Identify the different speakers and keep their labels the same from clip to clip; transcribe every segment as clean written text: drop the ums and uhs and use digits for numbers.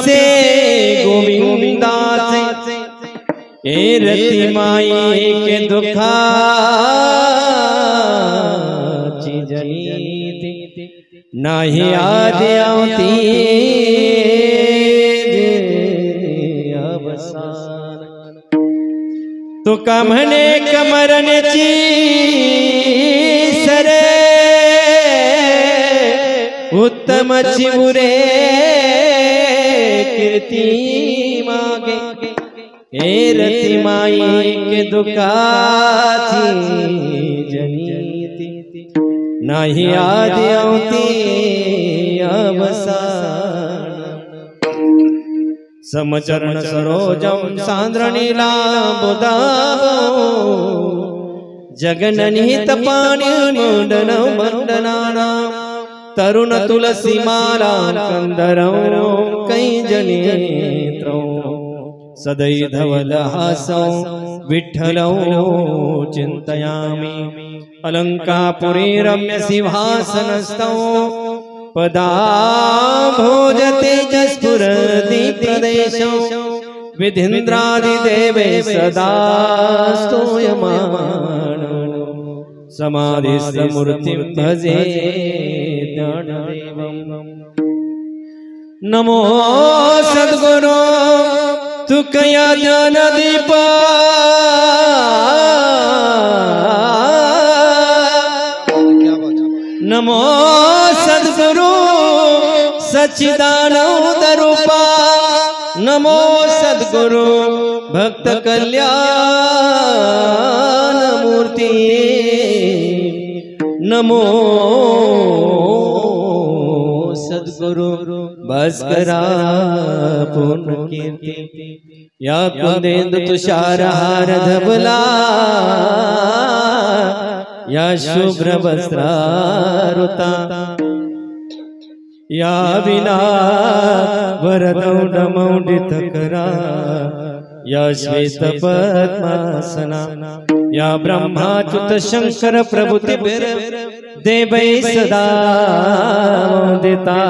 Speaker 1: से गोविंदाचे ए रति माई के दुखाची जनीती नाही आदि आवती अवसान तुका म्हणे कमरण्याची सरे उत्तम चिमुरे कीर्ती मागे हे रति माई के दुखाची जनीती नाही आदि आवती अवसान समचरण सरोजम सांद्रणीला बुदावो जगननिहित पाणी मंडन मंडनाना तरुण तुलसी माला कंदरौ कैजनेत्रौ सदै धवल हासौ विठ्ठलौ चिंतयामि अलंकापुरी रम्य सिंहासनस्थौ पदा भोजते जस्फुरति प्रदेशौ विधीन्द्रादिदेवे सदा स्तूयमानो समाधिस्थमूर्तिं भजे ज्ञानदेवं नमो सद्गुरो तुकया ज्ञानदीपा नमो सद्गुरु सच्चिदानंद रूपा नमो सद्गुरु भक्त कल्याण मूर्ति नमो सद्गुरु भास्करा पूर्ण कीर्ति या कुंदेंदु तुषार हार धबला या शुभ्र वस्त्रारुता या विना वरदौड मौडितकरा या श्वेत पद्मासना या ब्रह्माच्युत शंकर प्रभुति देवै सदा वंदिता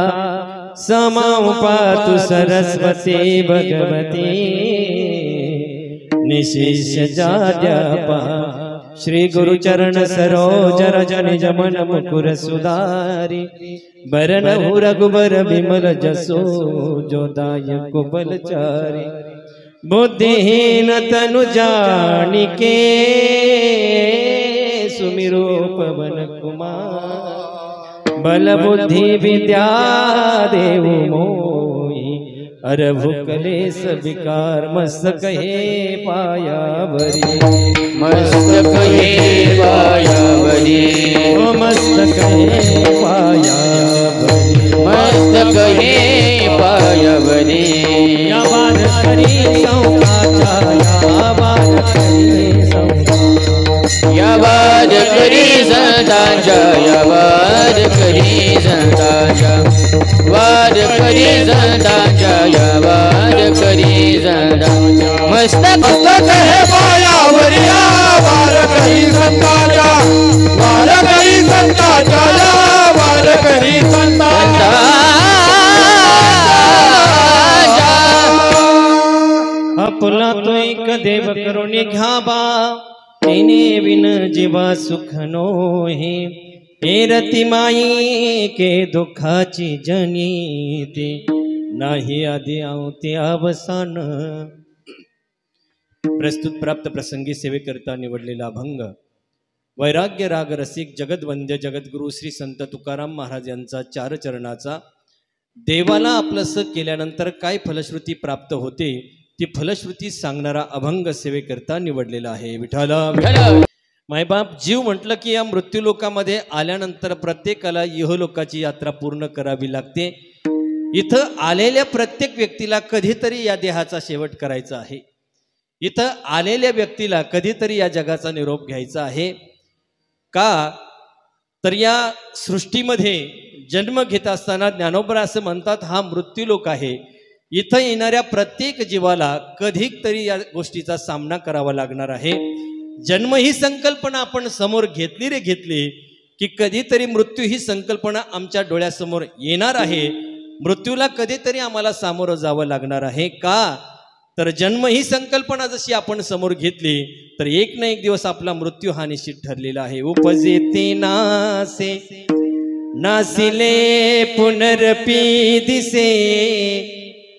Speaker 1: समां पातु सरस्वती भगवती निशिष्य जाड्यापा श्री गुरुचरण सरोज रज निज मन मुकुर सुधारी बरनहु रघुबर विमल जसो जोदायक बलचारी बुद्धिहीन तनु जानिके सुमिरो पवन कुमार बल बुद्धि विद्या देव मोहि अरभु कलेश विकार मस्तक हे पायावरी
Speaker 2: मस्तक हे पायावरी
Speaker 1: ओ मस्तक हे पायावरी
Speaker 2: मस्तक हे पायावरी
Speaker 1: या बाद करी सौकाचा या बाद करी
Speaker 2: संतांच्या या बाद करी संतांच्या वाद करी संतांच्या या वाद करी संतांच्या मस्तक
Speaker 3: हे पायावरी वार करी संतांच्या वार करी संतांच्या वार करी संतांच्या
Speaker 1: आपला तो एक देव करुणी घ्यावा तिने विन जीवा सुख नोहे हे रति माई के दुखाची जनीती नाही आदि आवती अवसान प्रस्तुत प्राप्त प्रसंगी सेवेकरता निवडलेला अभंग वैराग्य राग रसिक जगदवंद्य जगद्गुरु श्री संत तुकाराम महाराज यांचा चार चरणाचा देवाला आपलंसं केल्यानंतर काय फलश्रुती प्राप्त होते ती फलश्रुती सांगणारा अभंग सेवेकरता निवडलेला आहे। विठ्ठल मायबाप जीव म्हटलं की या मृत्यूलोकामध्ये आल्यानंतर प्रत्येकाला इहलोकाची यात्रा पूर्ण करावी लागते। इथं आलेल्या प्रत्येक व्यक्तीला कधीतरी या देहाचा शेवट करायचा आहे। इथं आलेल्या व्यक्तीला कधीतरी या जगाचा निरोप घ्यायचा आहे का तर या सृष्टीमध्ये जन्म घेत असताना ज्ञानोबा असं म्हणतात हा मृत्यूलोक आहे। इथं येणाऱ्या प्रत्येक जीवाला कधीतरी या गोष्टीचा सामना करावा लागणार आहे। जन्म ही संकल्पना आपण समोर घेतली की कधीतरी मृत्यू ही संकल्पना आमच्या डोळ्यासमोर येणार आहे। मृत्यूला कधीतरी आम्हाला सामोरं जावं लागणार आहे का? तर जन्म ही संकल्पना जशी आपण समोर घेतली तर एक ना एक दिवस आपला मृत्यू हा निश्चित ठरलेला आहे. उपजेते नासे नासिले पुनरपी दिसे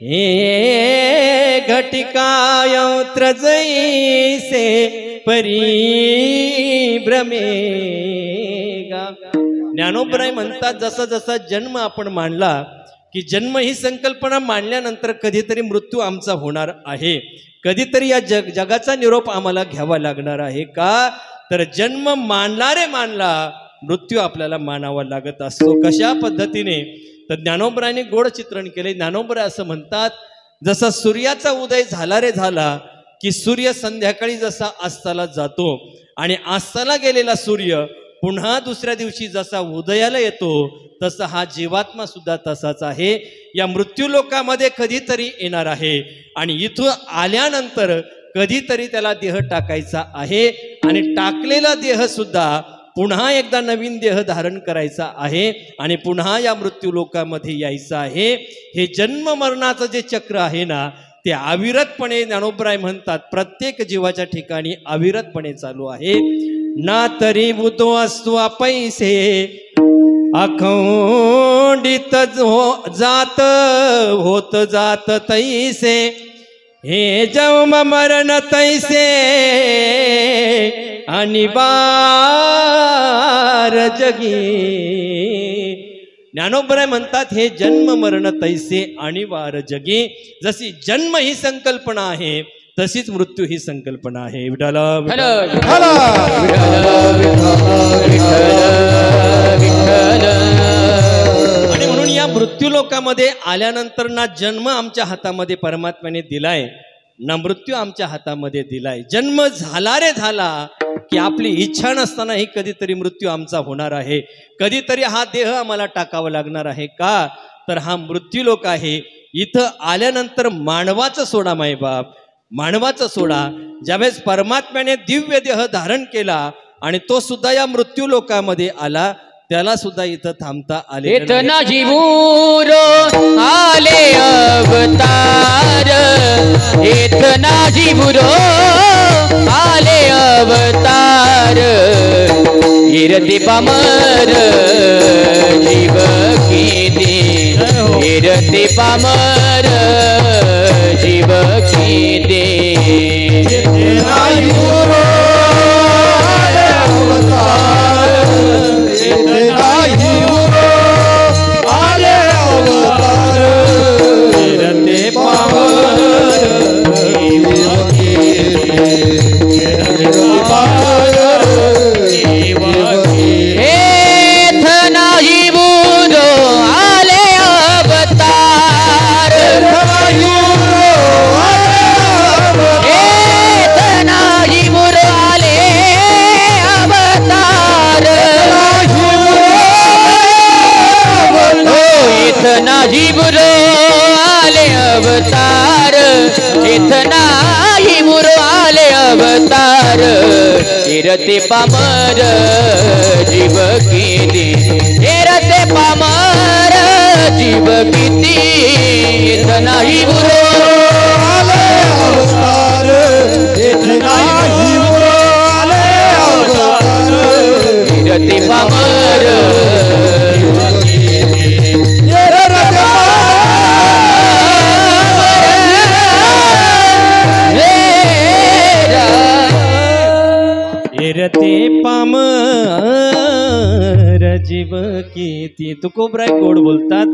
Speaker 1: हे घटिकाय त्रजैसे परिभ्रमेगा. ज्ञानोबराय म्हणतात जसा जसा जन्म आपण मांडला की जन्म ही संकल्पना मांडल्यानंतर कधीतरी मृत्यू आमचा होणार आहे, कधीतरी या जगाचा निरोप आम्हाला घ्यावा लागणार आहे का? तर जन्म मांडला रे मांडला, मृत्यू आपल्याला मानावा लागत असतो. कशा पद्धतीने? तर ज्ञानोबरायांनी गोड चित्रण केले. ज्ञानोबराय असं म्हणतात जसा सूर्याचा उदय झाला रे झाला की सूर्य संध्याकाळी जसा अस्ताला जातो आणि अस्ताला गेलेला सूर्य पुन्हा दुसऱ्या दिवशी जसा उदयाला येतो तसा हा जीवात्मा सुद्धा तसाच आहे. या मृत्यू लोकामध्ये कधीतरी येणार आहे आणि इथून आल्यानंतर कधीतरी त्याला देह टाकायचा आहे आणि टाकलेला देह सुद्धा पुन्हा एकदा नवीन देह धारण करायचा आहे आणि पुन्हा या मृत्यू लोकामध्ये यायचं आहे. हे जन्म मरणाचं जे चक्र आहे ना ते अविरतपणे ज्ञानोबराय म्हणतात प्रत्येक जीवाच्या ठिकाणी अविरतपणे चालू आहे. ना तरी बुद्धो असतो पैसे अखंडित जात होत जात तैसे हे जन्म मरण तैसे अनिवार जगी. ज्ञानोबराय म्हणतात हे जन्म मरण तैसे अनिवार जगी. जशी जन्म ही संकल्पना आहे तशीच मृत्यू ही संकल्पना आहे. विठ्ठल आणि म्हणून या मृत्यू लोकामध्ये आल्यानंतर ना जन्म आमच्या हातामध्ये परमात्म्याने दिलाय ना मृत्यू आमच्या हातामध्ये दिलाय. जन्म झाला रे झाला की आपली इच्छा नसतानाही कधीतरी मृत्यू आमचा होणार आहे, कधीतरी हा देह आम्हाला टाकावा लागणार आहे का? तर हा मृत्यू लोक आहे. इथं आल्यानंतर मानवाचं सोडा मायबाप, मानवाचं सोडा. ज्यावेळेस परमात्म्याने दिव्य देह धारण केला आणि तो सुद्धा या मृत्यू लोकामध्ये आला त्याला सुद्धा इथं थांबता आले.
Speaker 2: इतना जीवूरो आले अवतार, इतना जीवूरो आले अवतार. इरती पामर जीव किती, इरती पामर जीव किती. जीवरो आले अवतार, इतना ही मुरो आले अवतार. इरते पामर जीव किती, इरते पामर जीव किती. इतना ही मुरो आले अवतार, इतना ही मुरो आले अवतार. इरते पामर
Speaker 1: रते पामर जीव किती. तुकोबराय गोड बोलतात,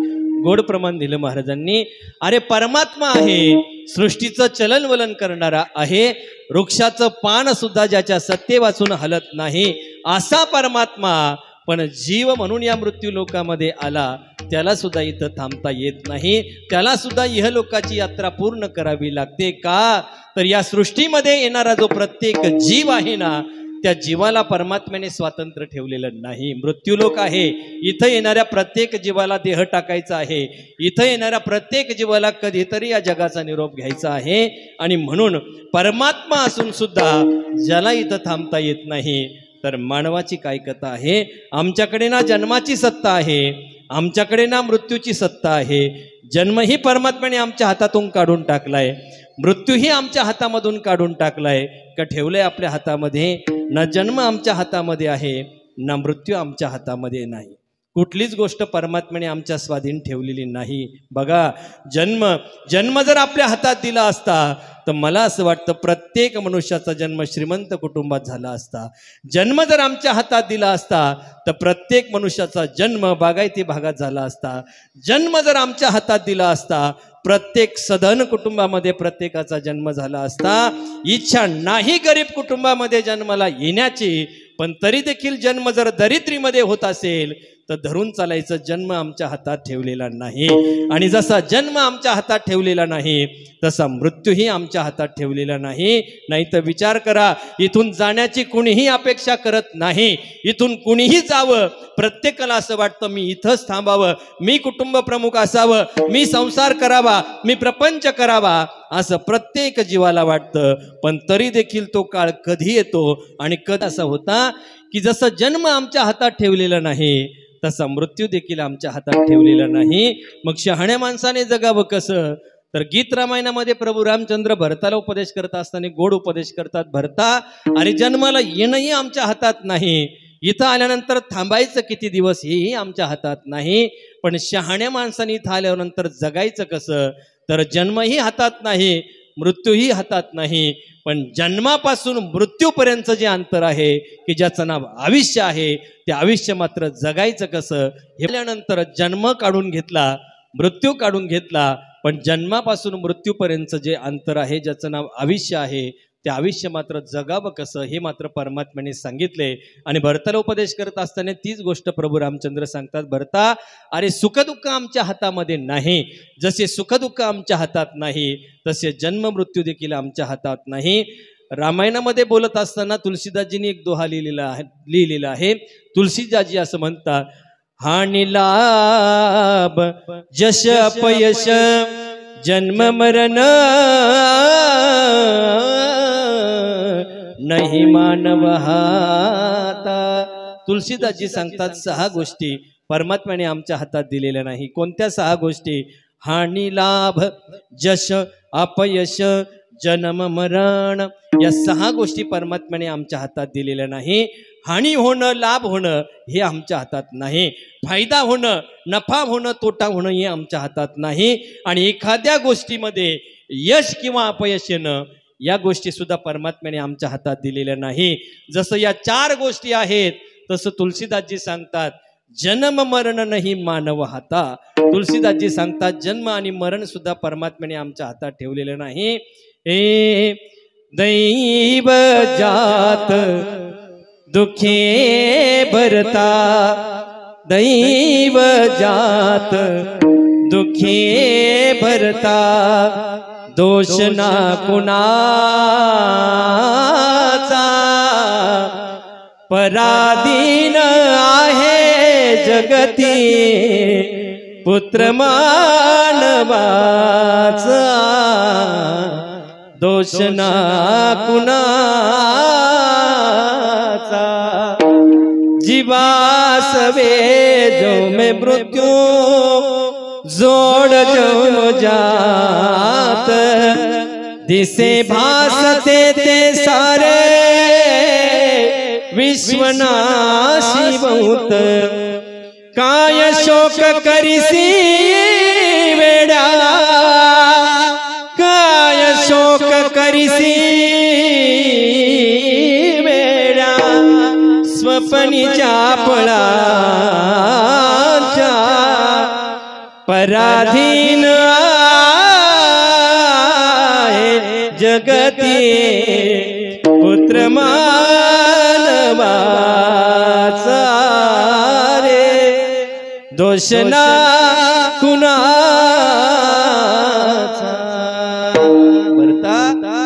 Speaker 1: गोड प्रमाण दिलं महाराजांनी. अरे परमात्मा आहे, सृष्टीचं चलनवलन करणारा आहे, वृक्षाचं पान सुद्धा ज्याच्या सत्ते वाचून हलत नाही असा परमात्मा पण जीव म्हणून या मृत्यू लोकामध्ये आला त्याला सुद्धा इथं थांबता येत नाही. त्याला सुद्धा इहलोकाची यात्रा पूर्ण करावी लागते का? तर या सृष्टीमध्ये येणारा जो प्रत्येक जीव आहे ना त्या जीवाला परमात्म्याने स्वातंत्र्य ठेवलेलं नाही. मृत्यूलोक आहे, इथं येणाऱ्या प्रत्येक जीवाला देह टाकायचा आहे, इथं येणाऱ्या प्रत्येक जीवाला कधीतरी या जगाचा निरोप घ्यायचा आहे. आणि म्हणून परमात्मा असून सुद्धा ज्याला इथं थांबता येत नाही तर मानवाची काय कथा आहे. आमच्याकडे ना जन्माची सत्ता आहे आमच्याकडे ना मृत्यूची सत्ता आहे, जन्मही परमात्म्याने आमच्या हातातून काढून टाकलाय, मृत्यूही आमच्या हातामधून काढून टाकलाय का ठेवलंय आपल्या हातामध्ये? ना जन्म आमच्या हातामध्ये आहे, ना मृत्यू आमच्या हातामध्ये नाही. कुठलीच गोष्ट परमात्म्याने आमच्या स्वाधीन ठेवलेली नाही. बघा, जन्म जर आपल्या हातात दिला असता तर मला असं वाटतं प्रत्येक मनुष्याचा जन्म श्रीमंत कुटुंबात झाला असता. जन्म जर आमच्या हातात दिला असता तर प्रत्येक मनुष्याचा जन्म बागायती भागात झाला असता. जन्म जर आमच्या हातात दिला असता प्रत्येक सधन कुटुंबामध्ये प्रत्येकाचा जन्म झाला असता. इच्छा नाही गरीब कुटुंबामध्ये जन्माला येण्याची, पण तरी देखील जन्म जर दरिद्रीमध्ये होत असेल तर धरून चालायचं. जन्म आमच्या हातात ठेवलेला नाही, आणि जसा जन्म आमच्या हातात ठेवलेला नाही तसा मृत्यूही आमच्या हातात ठेवलेला नाही. नाही तर विचार करा, इथून जाण्याची कुणीही अपेक्षा करत नाही. इथून कुणीही जावं, प्रत्येकाला असं वाटतं मी इथंच थांबावं, मी कुटुंब प्रमुख असावं, मी संसार करावा, मी प्रपंच करावा, असं प्रत्येक जीवाला वाटतं. पण तरी देखील तो काळ कधी येतो आणि कधी असा होता की जसं जन्म आमच्या हातात ठेवलेला नाही तसा मृत्यू देखील आमच्या हातात ठेवलेला नाही. मग शहाण्या माणसाने जगावं कसं? तर गीत रामायणामध्ये प्रभू रामचंद्र भरताला उपदेश करत असताना गोड उपदेश करतात. भरता, अरे जन्माला येणंही आमच्या हातात नाही, इथं आल्यानंतर थांबायचं किती दिवस हेही आमच्या हातात नाही, पण शहाण्या माणसाने इथं आल्यानंतर जगायचं कसं? तर जन्मही हातात नाही, मृत्यूही हातात नाही, पण जन्मापासून मृत्यूपर्यंत जे अंतर आहे की ज्याचं नाव आयुष्य आहे, ते आयुष्य मात्र जगायचं कसं? हे जन्म काढून घेतला, मृत्यू काढून घेतला, पण जन्मापासून मृत्यूपर्यंत जे अंतर आहे ज्याचं नाव आयुष्य आहे, ते आयुष्य मात्र जगावं कसं हे मात्र परमात्म्याने सांगितले. आणि भरताला उपदेश करत असताना तीच गोष्ट प्रभू रामचंद्र सांगतात. भरता, अरे सुखदुःख आमच्या हातामध्ये नाही, जसे सुखदुःख आमच्या हातात नाही तसे जन्म मृत्यू देखील आमच्या हातात नाही. रामायणामध्ये बोलत असताना तुलसीदासजींनी एक दोहा लिहिलेला आहे. तुलसीदासजी असं म्हणतात, हानी लाभ यश अपयश जन्म मरण नाही मानव हाता. तुलसीदासजी सांगतात 6 गोष्टी परमात्म्याने आमच्या हातात दिलेल्या नाही. कोणत्या 6 गोष्टी? हानी लाभ यश अपयश जन्म मरण, या 6 गोष्टी परमात्म्याने आमच्या हातात दिलेल्या नाही. हानी होणं, लाभ होणं हे आमच्या हातात नाही, फायदा होणं, नफा होणं, तोटा होणं हे आमच्या हातात नाही, आणि एखाद्या गोष्टीमध्ये यश किंवा अपयश येणं या गोष्टी सुद्धा परमात्म्याने आमच्या हातात दिलेल्या नाही. जसं या 4 गोष्टी आहेत तसं तुलसीदासजी सांगतात जन्म मरण नाही मानव हाता. तुलसीदासजी सांगतात जन्म आणि मरण सुद्धा परमात्म्याने आमच्या हातात ठेवलेलं नाही. ए दैव जात दुखे भरता, दैव जात दुखे भरता, दोष ना कुणाचा, पराधीन आहे जगती पुत्र मानवाचा, दोष ना कुणाचा. जीवास वेदो में मृत्यू जोड़ जो जात, दिसे भासते ते सारे विश्वनाशी बहुत, काय शोक करिसी वेडा, काय शोक करिसी वेडा, स्वप्नीच्या पळाच्या पराधीन आहे जगती पुत्र मानवाचा रे, दोष ना कुणाचा. भरता,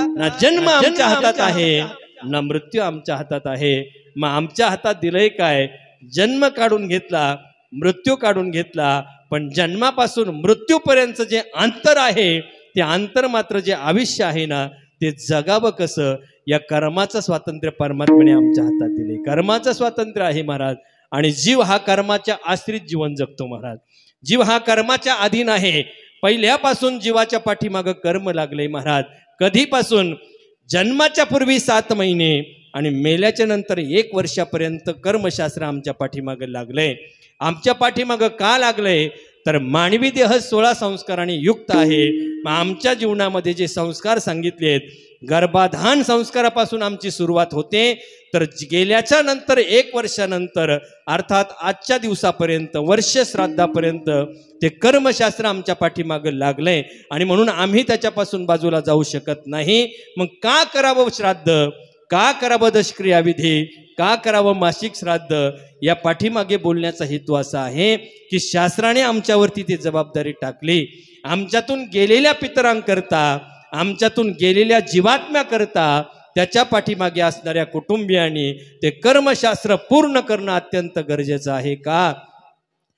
Speaker 1: ना जन्म आमच्या हातात आहे ना मृत्यू आमच्या हातात आहे. मग आमच्या हातात दिलंय काय? जन्म काढून घेतला, मृत्यू काढून घेतला, पण जन्मापासून मृत्यूपर्यंत जे अंतर आहे ते अंतर मात्र जे आयुष्य आहे ना ते जगावं कसं? या कर्माचं स्वातंत्र्य परमात्म्याने आमच्या हातात दिले. कर्माचं स्वातंत्र्य आहे महाराज. आणि जीव हा कर्माच्या आश्रित जीवन जगतो महाराज. जीव हा कर्माच्या अधीन आहे. पहिल्यापासून जीवाच्या पाठीमागं कर्म लागले महाराज. कधीपासून? जन्माच्या पूर्वी 7 महिने आणि मेल्याच्या नंतर 1 वर्षापर्यंत कर्मशास्त्र आमच्या पाठीमागं लागलंय. आमच्या पाठीमागं का लागलंय? तर मानवी देह 16 संस्कारांनी युक्त आहे. मग आमच्या जीवनामध्ये जे संस्कार सांगितलेत, गर्भाधान संस्कारापासून आमची सुरुवात होते. तर गेल्याच्या नंतर 1 वर्षानंतर अर्थात आजच्या दिवसापर्यंत, वर्ष श्राद्धापर्यंत ते कर्मशास्त्र आमच्या पाठीमागं लागलंय आणि म्हणून आम्ही त्याच्यापासून बाजूला जाऊ शकत नाही. मग का करावं श्राद्ध? का करावं दशक्रियाविधी? का करावं मासिक श्राद्ध? या पाठीमागे बोलण्याचा हेतू असा आहे की शास्त्राने आमच्यावरती ती जबाबदारी टाकली. आमच्यातून गेलेल्या पितरांकरता, आमच्यातून गेलेल्या जीवात्म्याकरता, त्याच्या पाठीमागे असणाऱ्या कुटुंबियांनी ते कर्मशास्त्र पूर्ण करणं अत्यंत गरजेचं आहे. का?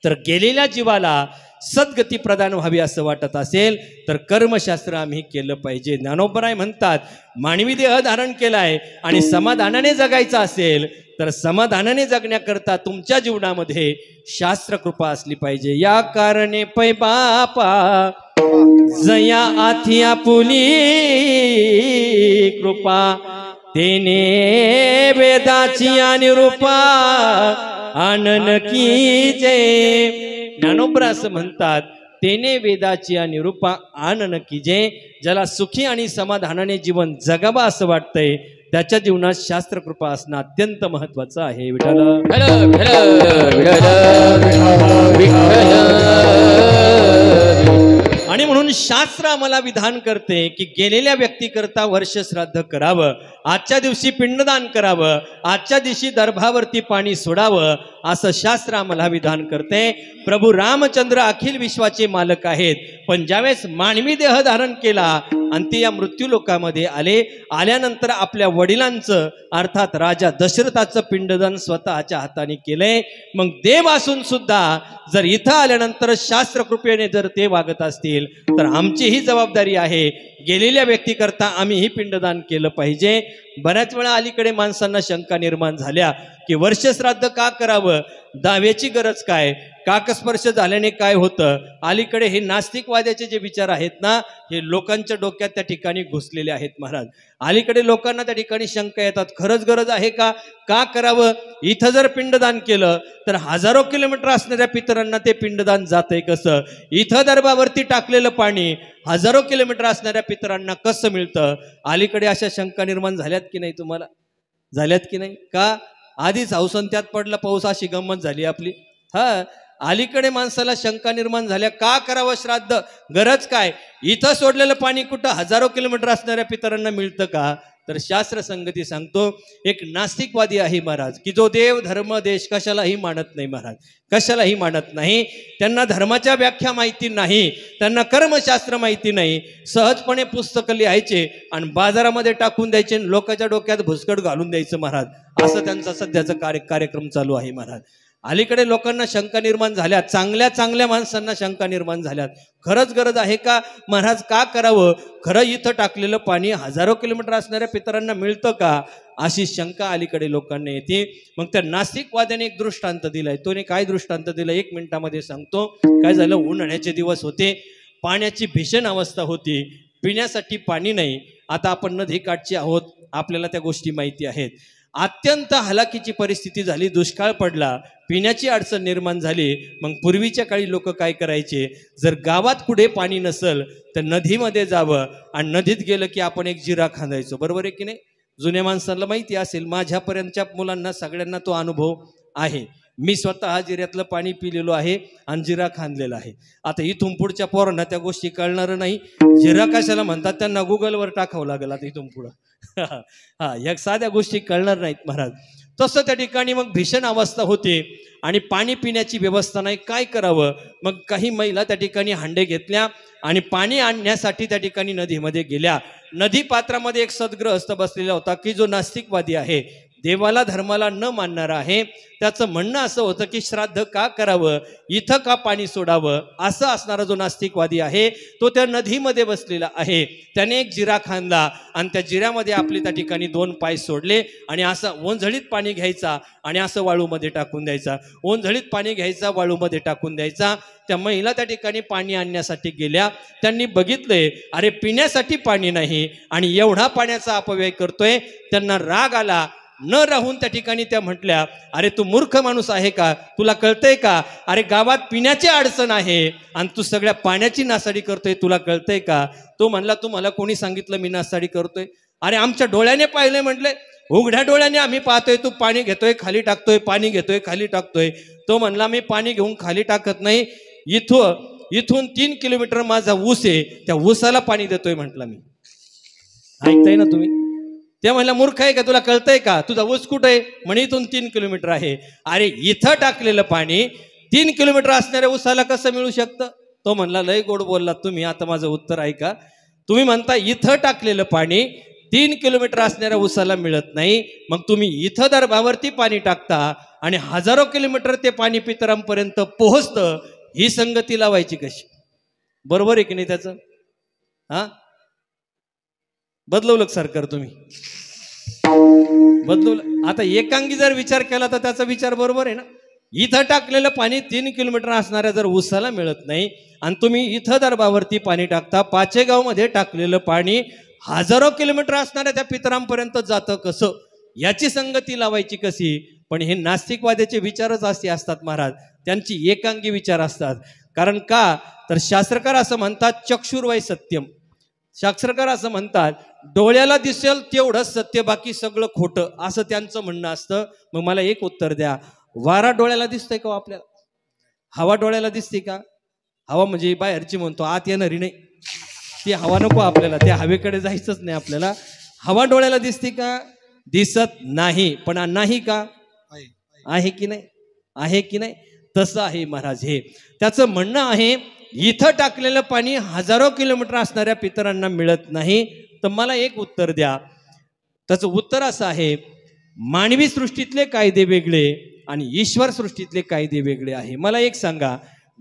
Speaker 1: तर गेलेल्या जीवाला सद्गती प्रदान व्हावी असं वाटत असेल तर कर्मशास्त्र आम्ही केलं पाहिजे. ज्ञानोबराय म्हणतात, मानवी देह धारण केलाय आणि समाधानाने जगायचं असेल तर समाधानाने जगण्याकरता तुमच्या जीवनामध्ये शास्त्र कृपा असली पाहिजे. या कारणे पै बापा जया आथिया पुली कृपा, तेने वेदाची अनुरूपा आनन की जय. ज्ञानोबरा असं म्हणतात, तेने वेदाची अनुरूपा आनन की जय. ज्याला सुखी आणि समाधानाने जीवन जगावं असं वाटतंय त्याच्या जीवनात शास्त्र कृपा असणं अत्यंत महत्वाचं आहे. विठ्ठल आणि म्हणून शास्त्र आम्हाला विधान करते की गेलेल्या व्यक्तीकरता वर्ष श्राद्ध करावं, आजच्या दिवशी पिंडदान करावं, आजच्या दिवशी दर्भावरती पाणी सोडावं, असं शास्त्र आम्हाला विधान करते. प्रभू रामचंद्र अखिल विश्वाचे मालक आहेत, पण ज्यावेळेस मानवी देह धारण केला आणि ते या मृत्यू लोकामध्ये आले, आल्यानंतर आपल्या वडिलांचं अर्थात राजा दशरथाचं पिंडदान स्वतःच्या हाताने केलंय. मग देव असून सुद्धा जर इथं आल्यानंतर शास्त्र कृपेने जर ते वागत असतील तर आमची ही जबाबदारी आहे, गेलेल्या व्यक्तीकरता आम्ही ही पिंडदान केलं पाहिजे. बऱ्याच वेळा अलीकडे माणसांना शंका निर्माण झाल्या की वर्ष श्राद्ध का करावं, दाव्याची गरज काय, काकस्पर्श झाल्याने काय होतं. अलीकडे हे नास्तिकवाद्याचे जे विचार आहेत ना, हे लोकांच्या डोक्यात त्या ठिकाणी घुसलेले आहेत महाराज. अलीकडे लोकांना त्या ठिकाणी शंका येतात, खरंच गरज आहे का, का करावं? इथं जर पिंडदान केलं तर हजारो किलोमीटर असणाऱ्या पितरांना ते पिंडदान जातंय कसं? इथं दर्भावरती टाकलेलं पाणी हजारो किलोमीटर असणाऱ्या पितरांना कसं मिळतं? अलीकडे अशा शंका निर्माण झाल्यात की नाही? तुम्हाला झाल्यात की नाही? का? आधीच हौसन त्यात पडला पाऊस, अशी गंमत झाली आपली. अलीकडे माणसाला शंका निर्माण झाल्या, का करावं श्राद्ध, गरज काय? इथं सोडलेलं पाणी कुठं हजारो किलोमीटर असणाऱ्या पितरांना मिळतं का? तर शास्त्र संगती सांगतो, एक नास्तिकवादी आहे महाराज की जो देव धर्म देश कशालाही मानत नाही महाराज, कशालाही मानत नाही. त्यांना धर्माच्या व्याख्या माहिती नाही, त्यांना कर्मशास्त्र माहिती नाही. सहजपणे पुस्तकं लिहायचे आणि बाजारामध्ये टाकून द्यायचे, लोकांच्या डोक्यात भुसकट घालून द्यायचं महाराज. असं त्यांचा सध्याचा कार्यक्रम चालू आहे महाराज. अलीकडे लोकांना शंका निर्माण झाल्या, चांगल्या चांगल्या माणसांना शंका निर्माण झाल्यात, खरंच गरज आहे का महाराज, का करावं? खरं इथं टाकलेलं पाणी हजारो किलोमीटर असणाऱ्या पितरांना मिळतं का? अशी शंका अलीकडे लोकांना येते. मग त्या नास्तिकवाद्याने एक दृष्टांत दिलाय. तोने काय दृष्टांत दिला 1 मिनिटामध्ये सांगतो. काय झालं, उन्हाळ्याचे दिवस होते, पाण्याची भीषण अवस्था होती, पिण्यासाठी पाणी नाही. आता आपण नदीकाठचे आहोत, आपल्याला त्या गोष्टी माहिती आहेत. अत्यंत हलाखीची परिस्थिती झाली, दुष्काळ पडला, पिण्याची अडचण निर्माण झाली. मग पूर्वीच्या काळी लोक काय करायचे, जर गावात कुठे पाणी नसल तर नदीमध्ये जावं आणि नदीत गेलं की आपण एक जिरा खांदायचो, बरोबर आहे की नाही? जुन्या माणसांना माहिती असेल, माझ्यापर्यंतच्या मुलांना सगळ्यांना तो अनुभव आहे. मी स्वतः जिऱ्यातलं पाणी पिलेलो आहे आणि जिरा खांदलेला आहे. आता इथून पुढच्या पोरांना त्या गोष्टी कळणार नाही. जिरा कशाला म्हणतात त्यांना गुगलवर टाकावं लागेल आता इथून पुढं. या साध्या गोष्टी कळणार नाहीत महाराज. तसं त्या ठिकाणी मग भीषण अवस्था होते आणि पाणी पिण्याची व्यवस्था नाही, काय करावं? मग काही महिला त्या ठिकाणी हांडे घेतल्या आणि पाणी आणण्यासाठी त्या ठिकाणी नदीमध्ये गेल्या. नदी पात्रामध्ये एक सद्ग्रहस्थ बसलेला होता की जो नास्तिकवादी आहे. देवाला धर्माला न मानणारा आहे. त्याचं म्हणणं असं होतं की श्राद्ध का करावं, इथं का पाणी सोडावं, असं असणारा जो नास्तिकवादी आहे तो त्या नदीमध्ये बसलेला आहे. त्याने एक जिरा खांदला आणि त्या जिऱ्यामध्ये आपले त्या ठिकाणी 2 पाय सोडले आणि असं ओंझळीत पाणी घ्यायचा आणि असं वाळूमध्ये टाकून द्यायचा, ओंझळीत पाणी घ्यायचा, वाळूमध्ये टाकून द्यायचा. त्या महिला त्या ठिकाणी पाणी आणण्यासाठी गेल्या. त्यांनी बघितले अरे पिण्यासाठी पाणी नाही आणि एवढा पाण्याचा अपव्यय करतोय. त्यांना राग आला. न राहून त्या ठिकाणी त्या म्हटल्या अरे तू मूर्ख माणूस आहे का, तुला कळतंय का, अरे गावात पिण्याची अडचण आहे आणि तू सगळ्या पाण्याची नासाडी करतोय, तुला कळतंय का. तो म्हणला तू मला कोणी सांगितलं मी नासाडी करतोय, अरे आमच्या डोळ्याने पाहिले, म्हटले उघड्या डोळ्याने आम्ही पाहतोय तू पाणी घेतोय खाली टाकतोय, पाणी घेतोय खाली टाकतोय. तो म्हणला मी पाणी घेऊन खाली टाकत नाही, इथून 3 किलोमीटर माझा ऊस आहे, त्या ऊसाला पाणी देतोय म्हटलं मी. ऐकताय ना तुम्ही. ते म्हणला मूर्ख आहे का, तुला कळतंय का, तुझा ऊस कुठं आहे, म्हणे इथून 3 किलोमीटर आहे. अरे इथं टाकलेलं पाणी 3 किलोमीटर असणाऱ्या ऊसाला कसं मिळू शकतं. तो म्हणला लय गोड बोललात तुम्ही, आता माझं उत्तर ऐका. तुम्ही म्हणता इथं टाकलेलं पाणी 3 किलोमीटर असणाऱ्या ऊसाला मिळत नाही, मग तुम्ही इथं दरबावरती पाणी टाकता आणि हजारो किलोमीटर ते पाणी पितरांपर्यंत पोहोचतं, ही संगती लावायची कशी. बरोबर आहे की नाही त्याचं. हा बदलवलं सरकार, तुम्ही बदलवलं. आता एकांगी जर विचार केला तर त्याचा विचार बरोबर आहे ना. इथं टाकलेलं पाणी 3 किलोमीटर असणाऱ्या जर ऊसाला मिळत नाही आणि तुम्ही इथं दरबावरती पाणी टाकता, पाचेगावमध्ये टाकलेलं पाणी हजारो किलोमीटर असणाऱ्या त्या पितरांपर्यंत जातं कसं, याची संगती लावायची कशी. पण हे नास्तिकवाद्याचे विचारच असे असतात महाराज, त्यांची एकांगी विचार असतात. कारण का तर शास्त्रकार असं म्हणतात चक्षुर्वै सत्यम. शास्त्रकार असं म्हणतात डोळ्याला दिसेल तेवढंच सत्य, बाकी सगळं खोटं, असं त्यांचं म्हणणं असतं. मग मला एक उत्तर द्या, वारा डोळ्याला दिसतोय का आपल्याला, हवा डोळ्याला दिसते का. हवा म्हणजे बाहेरची म्हणतो, आत येणारी नाही, ती हवा नको आपल्याला, त्या हवेकडे जायचंच नाही आपल्याला. हवा डोळ्याला दिसते का, दिसत नाही. पण नाही का, आहे की नाही, आहे की नाही. तसं आहे महाराज. हे त्याचं म्हणणं आहे इथं टाकलेलं पाणी हजारो किलोमीटर असणाऱ्या पितरांना मिळत नाही. तर मला एक उत्तर द्या. त्याचं उत्तर असं आहे, मानवी सृष्टीतले कायदे वेगळे आणि ईश्वर सृष्टीतले कायदे वेगळे आहे. मला एक सांगा,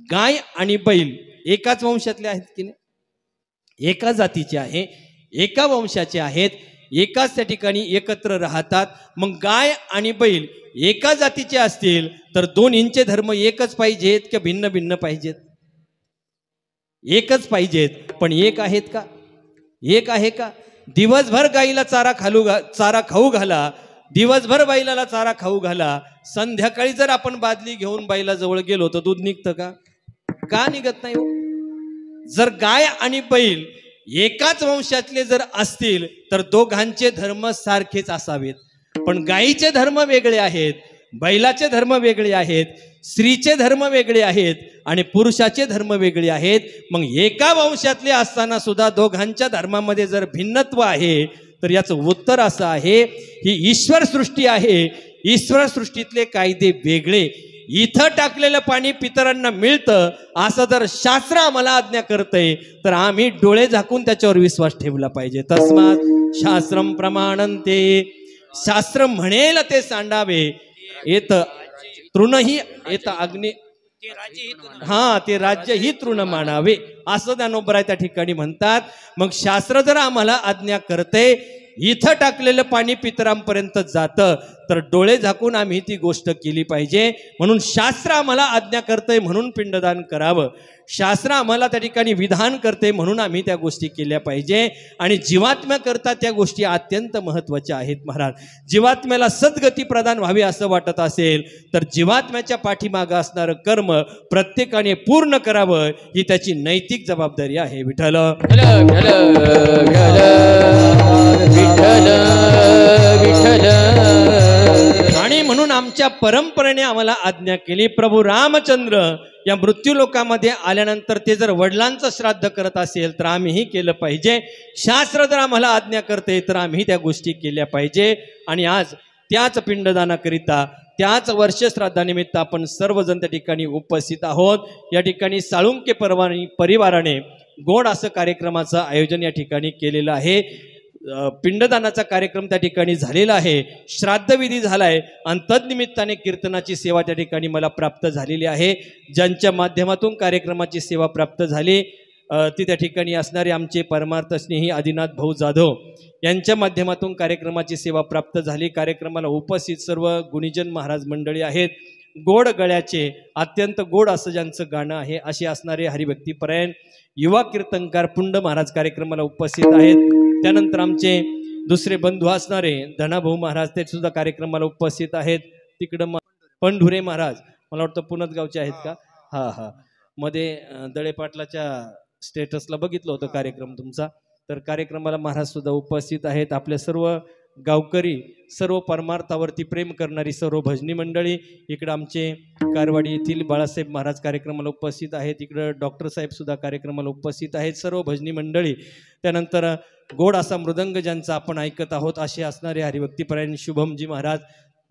Speaker 1: गाय आणि बैल एकाच वंशातले आहेत की नाही, एका जातीचे आहे, एका वंशाचे आहेत, एकाच त्या ठिकाणी एकत्र राहतात. मग गाय आणि बैल एका जातीचे असतील तर दोन्हींचे धर्म एकच पाहिजेत की भिन्न भिन्न पाहिजेत. एकच पाहिजेत. पण एक आहेत का, एक आहे का. दिवसभर गाईला चारा खाऊ घाला, दिवसभर बैलाला चारा खाऊ घाला, संध्याकाळी जर आपण बादली घेऊन बैला जवळ गेलो तर दूध निघतं का, का निघत नाही हो. जर गाय आणि बैल एकाच वंशातले जर असतील तर दोघांचे धर्म सारखेच असावेत. पण गायीचे धर्म वेगळे आहेत, बैलाचे धर्म वेगळे आहेत, स्त्रीचे धर्म वेगळे आहेत आणि पुरुषाचे धर्म वेगळे आहेत. मग एका वंशातले असताना सुद्धा दोघांच्या धर्मामध्ये जर भिन्नत्व आहे तर याचं उत्तर असं आहे, ही ईश्वर सृष्टी आहे, ईश्वर सृष्टीतले कायदे वेगळे. इथं टाकलेलं पाणी पितरांना मिळतं असं जर शास्त्र आम्हाला आज्ञा करतंय तर आम्ही डोळे झाकून त्याच्यावर विश्वास ठेवला पाहिजे. तस्मात् शास्त्रम प्रमाणन्ते, शास्त्र म्हणेल ते सांडावे. येत तृणही येत अग्नी, हा ते राज्य ही तृण मानावे, असं ज्ञानोबराय त्या ठिकाणी म्हणतात. मग शास्त्र जर आम्हाला आज्ञा करते इथं टाकलेलं पाणी पितरांपर्यंत जातं तर डोळे झाकून आम्ही ती गोष्ट केली पाहिजे. म्हणून शास्त्र आम्हाला आज्ञा करतंय म्हणून पिंडदान करावं, शास्त्र आम्हाला त्या ठिकाणी विधान करते म्हणून आम्ही त्या गोष्टी केल्या पाहिजे. आणि जीवात्म्याकरता त्या गोष्टी अत्यंत महत्त्वाच्या आहेत महाराज. जीवात्म्याला सद्गती प्रदान व्हावी असं वाटत असेल तर जीवात्म्याच्या पाठीमागं असणारं कर्म प्रत्येकाने पूर्ण करावं, ही त्याची नैतिक जबाबदारी आहे. विठ्ठल आणि म्हणून आमच्या परंपरेने आम्हाला आज्ञा केली. प्रभू रामचंद्र या मृत्यूलोकामध्ये आल्यानंतर ते जर वडिलांचं श्राद्ध करत असेल तर आम्हीही केलं पाहिजे. शास्त्र जर आम्हाला आज्ञा करते तर आम्ही त्या गोष्टी केल्या पाहिजे. आणि आज त्याच पिंडदानाकरिता, त्याच वर्षश्राद्धानिमित्त आपण सर्वजण त्या ठिकाणी उपस्थित आहोत. या ठिकाणी साळुंके परिवाराने गोड असं कार्यक्रमाचं आयोजन या ठिकाणी केलेलं आहे. पिंडदानाचा कार्यक्रम त्या ठिकाणी झालेला आहे, श्राद्धविधी झालाय आणि तदनिमित्ताने कीर्तनाची सेवा त्या ठिकाणी मला प्राप्त झालेली आहे. ज्यांच्या माध्यमातून कार्यक्रमाची सेवा प्राप्त झाली ती त्या ठिकाणी असणारे आमचे परमार्थ स्नेही आदिनाथ भाऊ जाधव यांच्या माध्यमातून कार्यक्रमाची सेवा प्राप्त झाली. कार्यक्रमाला उपस्थित सर्व गुणीजन महाराज मंडळी आहेत. गोड गळ्याचे अत्यंत गोड असं ज्यांचं गाणं आहे असे असणारे हरिभक्तीपरायण युवा कीर्तनकार पुंड महाराज कार्यक्रमाला उपस्थित आहेत. त्यानंतर आमचे दुसरे बंधू असणारे धनाभाऊ महाराज ते सुद्धा कार्यक्रमाला उपस्थित आहेत. तिकडं पंढुरे महाराज मला वाटतं पुणतगावचे आहेत का? हा हा, मध्ये दळे पाटलाच्या स्टेटसला बघितलं होतं कार्यक्रम तुमचा. तर कार्यक्रमाला महाराज सुद्धा उपस्थित आहेत. आपल्या सर्व गावकरी, सर्व परमार्थावरती प्रेम करणारी सर्व भजनी मंडळी, इकडं आमचे कारवाडी येथील बाळासाहेब महाराज कार्यक्रमाला उपस्थित आहेत. इकडं डॉक्टर साहेब सुद्धा कार्यक्रमाला उपस्थित आहेत, सर्व भजनी मंडळी. त्यानंतर गोड असा मृदंग ज्यांचा आपण ऐकत आहोत असे असणारे हरिभक्तीपरायण शुभमजी महाराज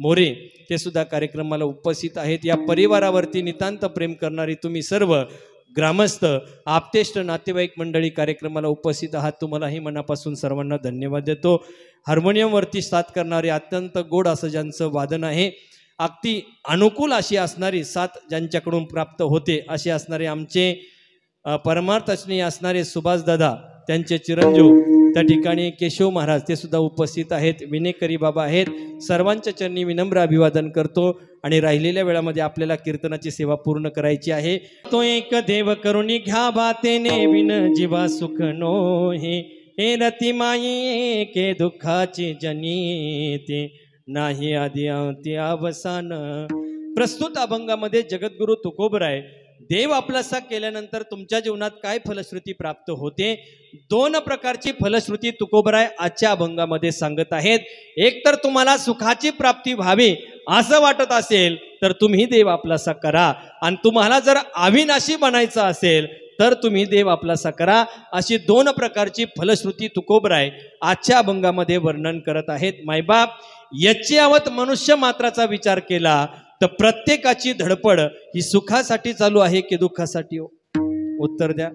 Speaker 1: मोरे ते सुद्धा कार्यक्रमाला उपस्थित आहेत. या परिवारावरती नितांत प्रेम करणारी तुम्ही सर्व ग्रामस्थ, आप्तेष्ट, नातेवाईक मंडळी कार्यक्रमाला उपस्थित आहात. तुम्हालाही मनापासून सर्वांना धन्यवाद देतो. हार्मोनियमवरती साथ करणारे अत्यंत गोड असं ज्यांचं वादन आहे, अगदी अनुकूल अशी असणारी साथ ज्यांच्याकडून प्राप्त होते असे असणारे आमचे परमार्थस्नेही असणारे सुभाषदादा, त्यांचे चिरंजीव त्या ठिकाणी केशव महाराज ते सुद्धा उपस्थित आहेत. विनेकरी बाबा आहेत. सर्वांच्या चरणी विनम्र अभिवादन करतो आणि राहिलेल्या वेळामध्ये आपल्याला कीर्तनाची सेवा पूर्ण करायची आहे. तो एक देव करुणी घ्या बातेने विन जीवा सुख नो हे रती माई के दुःखाची जनिते नाही आदी अंती अवसान. प्रस्तुत अभंगामध्ये जगद्गुरु तुकोबराय देव आपलासा केल्यानंतर तुमच्या जीवनात काय फलश्रुती प्राप्त होते, दोन प्रकारची फलश्रुती तुकोबराय आजच्या अभंगामध्ये सांगत आहेत. एक तर तुम्हाला सुखाची प्राप्ती व्हावी असं वाटत असेल तर तुम्ही देव आपलासा करा, आणि तुम्हाला जर अविनाशी बनायचं असेल तर तुम्ही देव आपलासा करा. अशी दोन प्रकारची फलश्रुती तुकोबराय आजच्या अभंगामध्ये वर्णन करत आहेत. मायबाप यच्चयावत मनुष्य मात्राचा विचार केला तर प्रत्येकाची धडपड ही सुखासाठी चालू आहे की दुःखासाठी? हो, उत्तर द्या.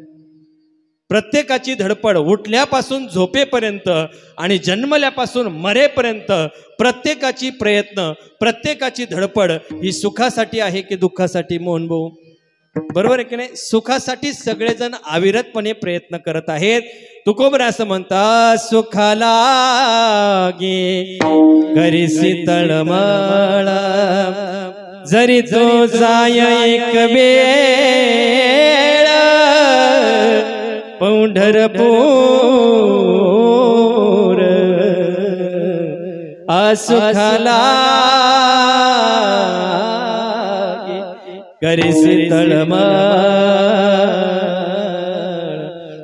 Speaker 1: प्रत्येकाची धडपड उठल्यापासून झोपेपर्यंत आणि जन्मल्यापासून मरेपर्यंत प्रत्येकाची प्रयत्न, प्रत्येकाची धडपड ही सुखासाठी आहे की दुःखासाठी? मोहन भाऊ, बरोबर आहे की नाही? सुखासाठी सगळेजण अविरतपणे प्रयत्न करत आहेत. तुकोबराय असं म्हणतात, सुखाला गे करीसी तळमळ जरी तो जाय एक वेळ पंढरपूर असुखाला करीसी तळमळ.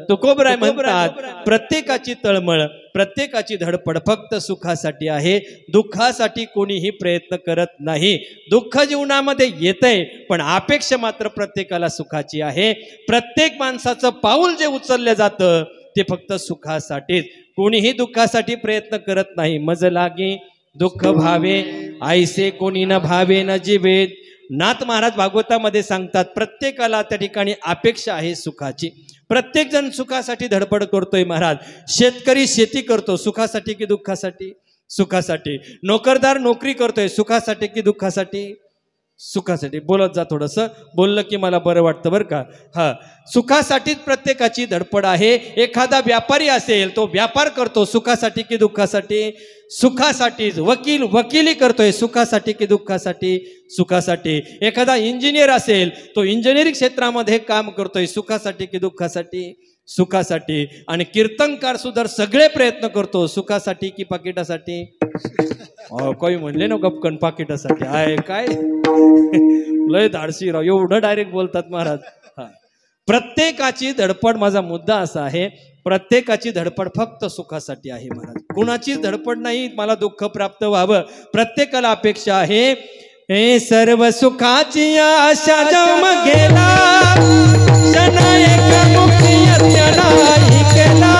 Speaker 1: तुकोबराय म्हणतात प्रत्येकाची तळमळ, प्रत्येकाची धडपड फक्त सुखासाठी आहे, दुःखासाठी कोणीही प्रयत्न करत नाही. दुःख जीवनामध्ये येतंय पण अपेक्षा मात्र प्रत्येकाला सुखाची आहे. प्रत्येक माणसाचं पाऊल जे उचललं जातं ते फक्त सुखासाठीच, कोणीही दुःखासाठी प्रयत्न करत नाही. मज लागे दुःख भावे ऐसे कोणी न भावे न जीवे. नाथ महाराज भागवतामध्ये सांगतात प्रत्येकाला त्या ठिकाणी अपेक्षा आहे सुखाची. प्रत्येक जण सुखासाठी धडपड करतोय. महाराज शेतकरी शेती करतो सुखासाठी की दुःखासाठी? सुखासाठी. नोकरदार नोकरी करतोय सुखासाठी की दुःखासाठी? सुखासाठी. बोलत जा, थोडंसं बोललं की मला बरं वाटतं बरं का. हा, सुखासाठीच प्रत्येकाची धडपड आहे. एखादा व्यापारी असेल तो व्यापार करतो सुखासाठी की दुःखासाठी? सुखासाठीच. वकील वकिली करतोय सुखासाठी की दुःखासाठी? सुखासाठी. एखादा इंजिनियर असेल तो इंजिनिअरिंग क्षेत्रामध्ये काम करतोय सुखासाठी की दुःखासाठी? सुखासाठी. आणि कीर्तनकार सुद्धा सगळे प्रयत्न करतो सुखासाठी की पाकिटासाठी? काही म्हणले ना गपकन पाकिटासाठी आहे काय? लय धाडसी राव, एवढं डायरेक्ट बोलतात महाराज. हा, प्रत्येकाची धडपड, माझा मुद्दा असा आहे, प्रत्येकाची धडपड फक्त सुखासाठी आहे महाराज. कुणाचीच धडपड नाही मला दुःख प्राप्त व्हावं. प्रत्येकाला अपेक्षा आहे हे सर्व सुखाची आशा जम गेला क्षण एक मुक्ती नाही केला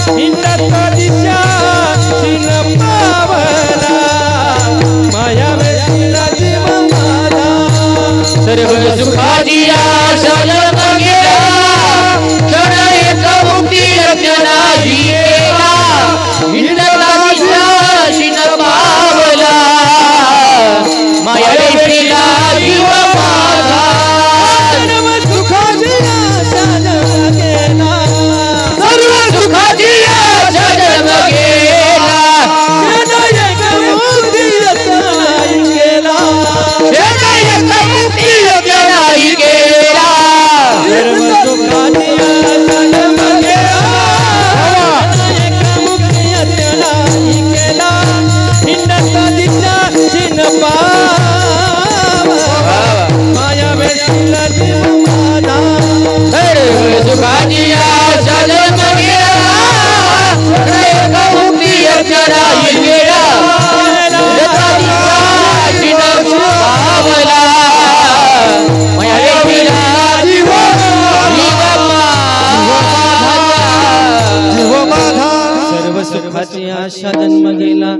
Speaker 1: हिंडत दिशा चिन पावला माया वेशीला जीव माझा.
Speaker 2: सर्व सुखाची आशा जम गेला क्षण एक मुक्ती नाही केला सुखाची आशा जन्म गेला.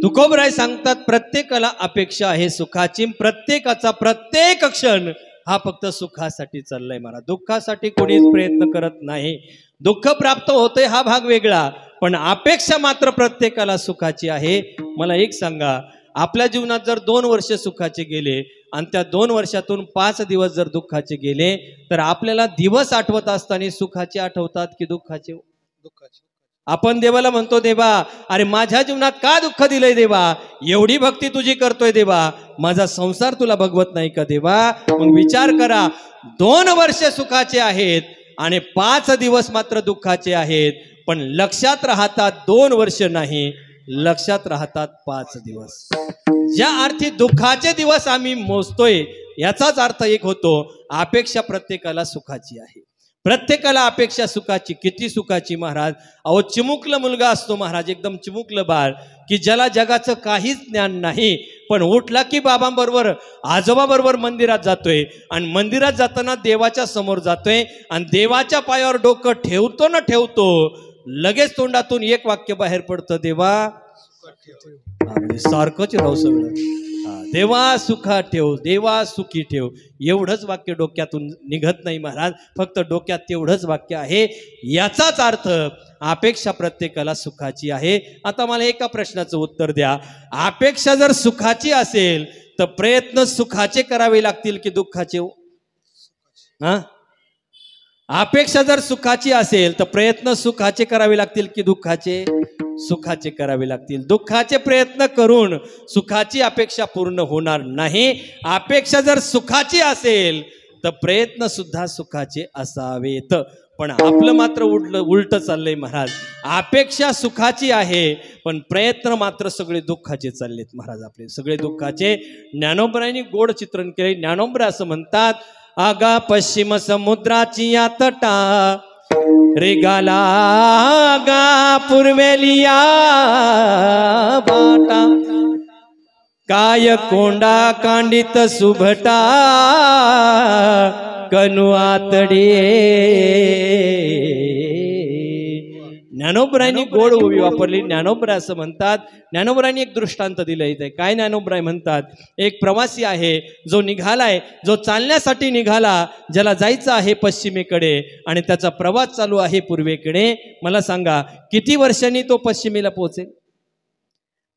Speaker 1: तुकोबराय सांगतात प्रत्येकाला अपेक्षा आहे सुखाची. प्रत्येकाचा प्रत्येक क्षण हा फक्त सुखासाठी चाललाय महाराज. दुःखासाठी कोणीच प्रयत्न करत नाही. दुःख प्राप्त होते हा भाग वेगळा, पण अपेक्षा मात्र प्रत्येकाला सुखाची आहे. मला एक सांगा, आपल्या जीवनात जर 2 वर्ष सुखाचे गेले आणि त्या 2 वर्षातून 5 दिवस जर दुःखाचे गेले, तर आपल्याला दिवस आठवत असताना सुखाचे आठवतात की दुःखाचे? आपण देवाला म्हणतो, देवा अरे माझ्या जीवनात का दुःख दिलंय देवा, एवढी भक्ती तुझी करतोय देवा, माझा संसार तुला भगवत नाही का देवा? मग विचार करा, 2 वर्ष सुखाचे आहेत आणि 5 दिवस मात्र दुःखाचे आहेत. पण लक्षात राहतात 2 वर्ष नाही, लक्षात राहतात 5 दिवस. ज्या अर्थी दुःखाचे दिवस आम्ही मोजतोय याचाच अर्थ एक होतो, अपेक्षा प्रत्येकाला सुखाची आहे. प्रत्येकाला अपेक्षा सुखाची. किती सुखाची महाराज? अहो चिमुकलं मुलगा असतो महाराज, एकदम चिमुकलं बाळ, की ज्याला जगाचं काहीच ज्ञान नाही, पण उठला की बाबांबरोबर आजोबाबरोबर मंदिरात जातोय आणि मंदिरात जाताना देवाच्या समोर जातोय आणि देवाच्या पायावर डोकं ठेवतो ना ठेवतो, लगेच तोंडातून एक वाक्य बाहेर पडतं, देवा सारखंच राहू सगळं, देवा सुखा ठेव, देवा सुखी ठेव. एवढंच वाक्य डोक्यातून निघत नाही महाराज, फक्त डोक्यात तेवढंच वाक्य आहे. याचाच अर्थ अपेक्षा प्रत्येकाला सुखाची आहे. आता मला एका प्रश्नाचं उत्तर द्या, अपेक्षा जर सुखाची असेल तर प्रयत्न सुखाचे करावे लागतील की दुःखाचे? अपेक्षा जर सुखाची असेल तर प्रयत्न सुखाचे करावे लागतील की दुःखाचे? सुखाचे करावे लागतील. दुःखाचे प्रयत्न करून सुखाची अपेक्षा पूर्ण होणार नाही. अपेक्षा जर सुखाची असेल तर प्रयत्न सुद्धा सुखाचे असावेत. पण आपलं मात्र उलट चाललंय महाराज. अपेक्षा सुखाची आहे पण प्रयत्न मात्र सगळे दुःखाचे चाललेत महाराज. आपले सगळे दुःखाचे. ज्ञानोबरायांनी गोड चित्रण केले. ज्ञानोबरा असं म्हणतात, आगा पश्चिम समुद्राची या तटा, रेगाला गा पूर्वेलिया बाटा, काय कोंडा कांडित सुभटा, कनु आतडे. ज्ञानोबरायांनी गोड ओवी वापरली. ज्ञानोबराय असं म्हणतात, ज्ञानोबरायांनी एक दृष्टांत दिलं इथे. काय ज्ञानोबराय म्हणतात, एक प्रवासी आहे जो निघालाय, जो चालण्यासाठी निघाला, ज्याला जायचं आहे पश्चिमेकडे आणि त्याचा प्रवास चालू आहे पूर्वेकडे. मला सांगा किती वर्षांनी तो पश्चिमेला पोहोचेल?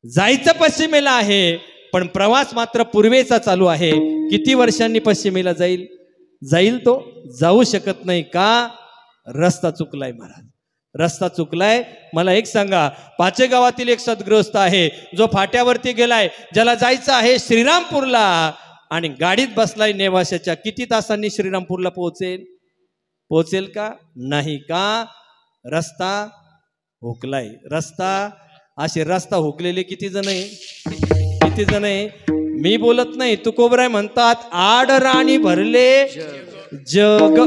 Speaker 1: जायचं पश्चिमेला आहे पण प्रवास मात्र पूर्वेचा चालू आहे. किती वर्षांनी पश्चिमेला जाईल तो? जाऊ शकत नाही. का? रस्ता चुकलाय महाराज, रस्ता चुकलाय. मला एक सांगा, पाचेगावातील एक सद्गृहस्थ आहे जो फाट्यावरती गेलाय, ज्याला जायचं आहे श्रीरामपूरला आणि गाडीत बसलाय नेवाशाच्या. किती तासांनी श्रीरामपूरला पोहोचेल का? नाही. का? रस्ता हुकलाय. रस्ता हुकलेले किती जण आहे? मी बोलत नाही, तुकोबराय म्हणतात, आड राणी भरले जग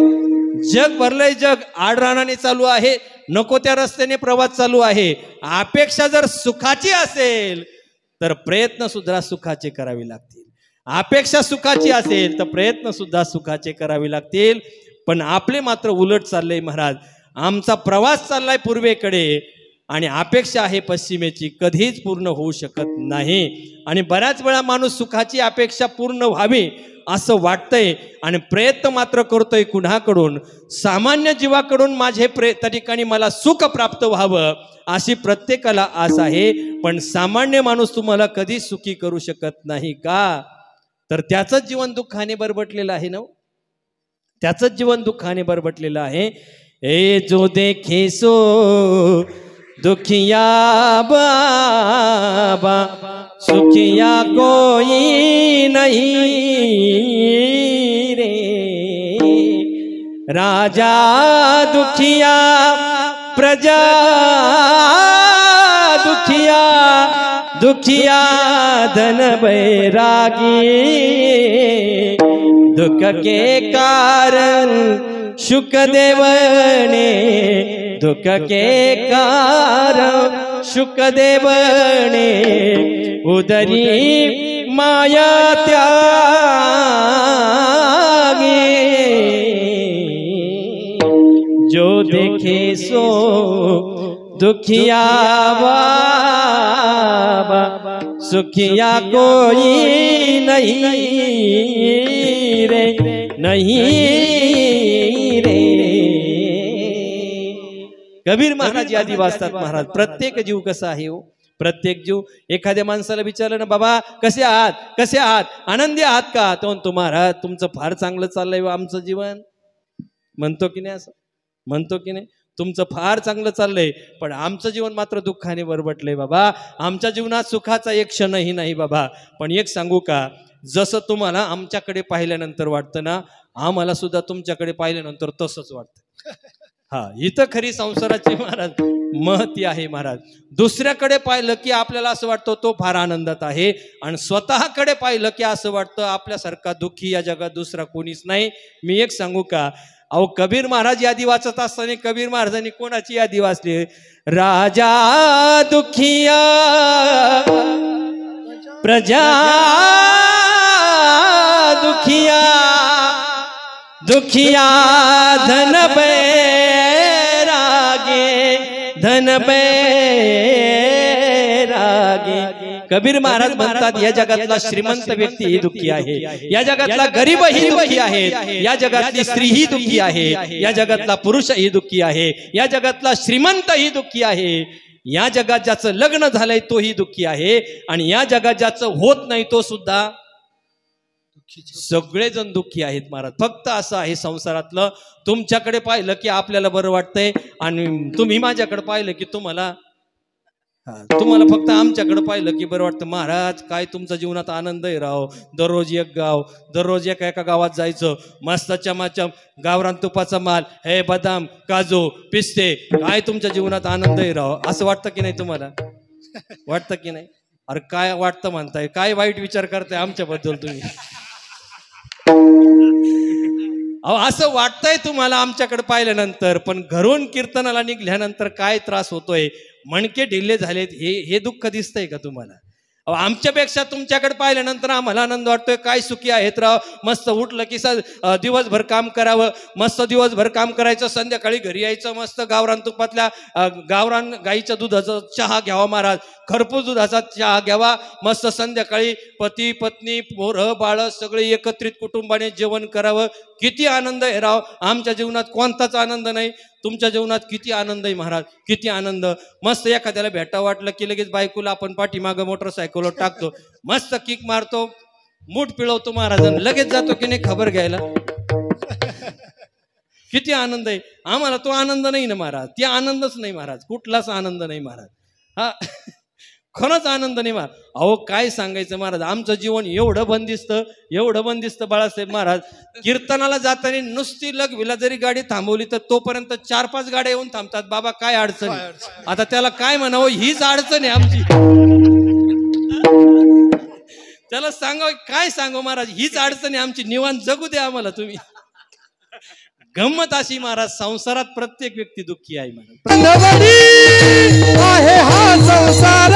Speaker 1: भरलंय. जग आडराणाने चालू आहे, नको त्या रस्त्याने प्रवास चालू आहे. अपेक्षा जर सुखाची असेल तर प्रयत्न सुद्धा सुखाचे करावे लागतील. अपेक्षा सुखाची असेल तर प्रयत्न सुद्धा सुखाचे करावे लागतील. पण आपले मात्र उलट चाललंय महाराज. आमचा प्रवास चाललाय पूर्वेकडे आणि अपेक्षा आहे पश्चिमेची, कधीच पूर्ण होऊ शकत नाही. आणि बऱ्याच वेळा माणूस सुखाची अपेक्षा पूर्ण व्हावी असं वाटतंय आणि प्रयत्न मात्र करतोय कुणाकडून? सामान्य जीवाकडून. माझे त्या ठिकाणी मला सुख प्राप्त व्हावं अशी प्रत्येकाला आस आहे, पण सामान्य माणूस तुम्हाला कधी सुखी करू शकत नाही. का? तर त्याचंच जीवन दुःखाने बरबटलेलं आहे ना, त्याचंच जीवन दुःखाने बरबटलेलं आहे. ए जो देखे सो दुखिया बाबा, सुखिया कोई नहीं रे, राजा दुखिया प्रजा दुखिया, दुखिया धन बैरागी, दुख के कारण शुकदेव ने, दुख के कारण शुकदेव ने उदरी माया त्यागी, जो देखे सो दुखिया बाबा सुखिया कोई नहीं रे, नहीं रे। कबीर महाराज यादी वाचतात महाराज, प्रत्येक जीव कसा आहे हो, प्रत्येक जीव। एखाद्या माणसाला विचारलं ना, बाबा कसे आहात, कसे आहात, आनंदी आहात का, तो म्हणतो महाराज तुमचं फार चांगलं चाललंय आमचं जीवन, म्हणतो की नाही, असं म्हणतो की नाही, तुमचं फार चांगलं चाललंय पण आमचं जीवन मात्र दुःखाने बरबटलंय बाबा, आमच्या जीवनात सुखाचा एक क्षणही नाही बाबा। पण एक सांगू का, जसं तुम्हाला आमच्याकडे पाहिल्यानंतर वाटतं ना, आम्हाला सुद्धा तुमच्याकडे पाहिल्यानंतर तसंच वाटतं। हा, इथं खरी संसाराची महाराज महती आहे महाराज। दुसऱ्याकडे पाहिलं की आपल्याला असं वाटतं तो फार आनंदात आहे, आणि स्वतःकडे पाहिलं की असं वाटतं आपल्यासारखा दुःखी या जगात दुसरा कोणीच नाही। मी एक सांगू का, अहो कबीर महाराज यादी वाचत असताना कबीर महाराजांनी कोणाची यादी वाचली, राजा दुखिया प्रजा दुखिया, दुखिया धन बैरागे, धन बैरागे। कबीर महाराज म्हणतात या जगातला श्रीमंत व्यक्ती ही दुःखी आहे, या जगातला गरीब ही दुःखी आहे, या जगातली स्त्री ही दुःखी आहे, या जगातला पुरुष ही दुःखी आहे, या जगातला श्रीमंत ही दुःखी आहे, या जगात ज्याचं लग्न झालंय तोही दुःखी आहे, आणि या जगात ज्याचं होत नाही तो सुद्धा, सगळेजण दुःखी आहेत महाराज। फक्त असं आहे संसारातलं, तुमच्याकडे पाहिलं की आपल्याला बरं वाटतंय, आणि तुम्ही माझ्याकडे पाहिलं की तुम्हाला फक्त आमच्याकडे पाहिलं की बरं वाटतं। महाराज काय तुमच्या जीवनात आनंद आहे राव, दररोज एक गाव, दररोज एका गावात जायचं, मस्त चमाचम गावरान तुपाचा माल, हे बदाम काजू पिस्ते, काय तुमच्या जीवनात आनंद आहे राव, असं वाटतं की नाही तुम्हाला, वाटतं की नाही? अरे काय वाटतं म्हणताय, काय वाईट विचार करताय आमच्याबद्दल तुम्ही? अहो असं वाटतंय तुम्हाला आमच्याकडे पाहिल्यानंतर, पण घरून कीर्तनाला निघल्यानंतर काय त्रास होतोय, मणके ढिल्ले झालेत, हे दुःख दिसतंय का तुम्हाला? आमच्यापेक्षा तुमच्याकडे पाहिल्यानंतर आम्हाला आनंद वाटतोय, काय सुखी आहेत राव, मस्त उठलं की दिवसभर काम करावं, मस्त दिवसभर काम करायचं, संध्याकाळी घरी यायचं, मस्त गावरान तुपातल्या गावरान गाईच्या दुधाचा चहा घ्यावा महाराज, खरपूस दुधाचा चहा घ्यावा, मस्त संध्याकाळी पती पत्नी पोरं बाळ सगळे एकत्रित कुटुंबाने जेवण करावं, किती आनंद आहे राव। आमच्या जीवनात कोणताच आनंद नाही, तुमच्या जीवनात किती आनंद आहे महाराज, किती आनंद। मस्त एखाद्याला भेटा वाटलं की लगेच बायकोला आपण पाठीमागं मोटरसायकलवर टाकतो, मस्त किक मारतो, मूठ पिळवतो महाराज, लगेच जातो की नाही खबर घ्यायला, किती आनंद आहे। आम्हाला तो आनंद नाही ना महाराज, ते आनंदच नाही महाराज, कुठलाच आनंद नाही महाराज, हा खरंच आनंद नाही महाराज। अहो काय सांगायचं महाराज, आमचं जीवन एवढं बंदिस्त बाळासाहेब महाराज, कीर्तनाला जाताना नुसती लगविला जरी गाडी थांबवली तर तोपर्यंत 4-5 गाड्या येऊन थांबतात, बाबा काय अडचण, आता त्याला काय म्हणावं, हीच अडचण आहे आमची, त्याला सांगावं काय सांगू महाराज, हीच अडचण आहे आमची, निवांत जगू द्या आम्हाला तुम्ही। गंमत अशी महाराज, संसारात प्रत्येक व्यक्ती दुःखी आहे महाराज।
Speaker 3: आहे हा संसार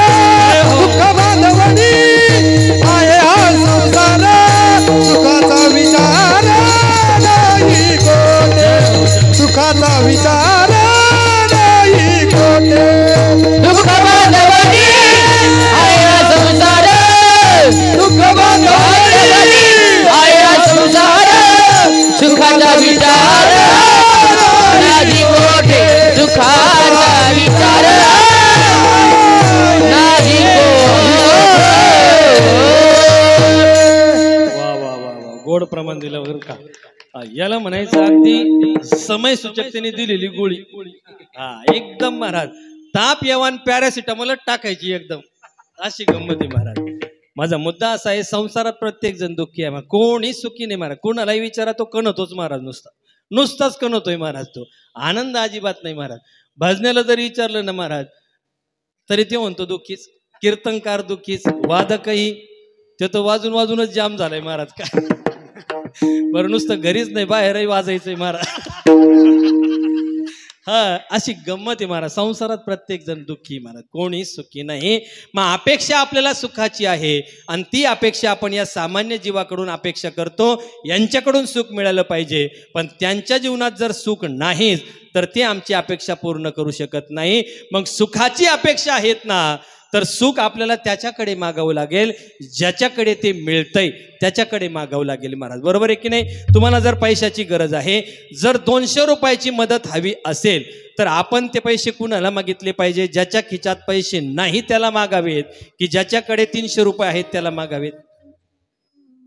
Speaker 3: दुःख बांधवणी, आहे हा संसार सुखाचा विचार नाही कोटे, सुखाचा विचार नाही कोटे, दुःख बांधवणी आहे हा संसार, दुःख बांधवणी आहे हा संसार, सुखाचा विचार नाही कोटे, सुखाचा विचार नाही
Speaker 1: गोड प्रमाण दिलं वगैरे का, याला म्हणायचं अगदी समय सूचकतेने दिलेली गोळी, हा एकदम महाराज, ताप येवान पॅरासिटामॉल टाकायची एकदम, अशी गंमत आहे महाराज। माझा मुद्दा असा आहे, संसारात प्रत्येक जण दुःखी आहे, कोणी सुखी नाही महाराज, कोणालाही विचारा तो कणतोच महाराज, नुसताच कणतोय महाराज, तो आनंद अजिबात नाही महाराज। भजनाला जरी विचारलं ना महाराज तरी ते म्हणतो दुःखीच, कीर्तनकार दुःखीच, वादकही ते तर वाजूनच जाम झालाय महाराज, काय बरं नुसतं घरीच नाही बाहेरही वाजायचंय महाराज, हा अशी गंमत आहे महाराज. संसारात प्रत्येक जण दुःखी महाराज, कोणी सुखी नाही. मग अपेक्षा आपल्याला सुखाची आहे आणि ती अपेक्षा आपण या सामान्य जीवाकडून अपेक्षा करतो, यांच्याकडून सुख मिळालं पाहिजे. पण त्यांच्या जीवनात जर सुख नाहीच तर ते आमची अपेक्षा पूर्ण करू शकत नाही. मग सुखाची अपेक्षा आहेत ना, तर सुख आपल्याला त्याच्याकडे मागावं लागेल ज्याच्याकडे ते मिळतंय, त्याच्याकडे मागावं लागेल महाराज. बरोबर आहे की नाही? तुम्हाला जर पैशाची गरज आहे, जर 200 रुपयाची मदत हवी असेल तर आपण ते पैसे कुणाला मागितले पाहिजे? ज्याच्या खिशात पैसे नाही त्याला मागावेत, की ज्याच्याकडे 300 रुपये आहेत त्याला मागावेत?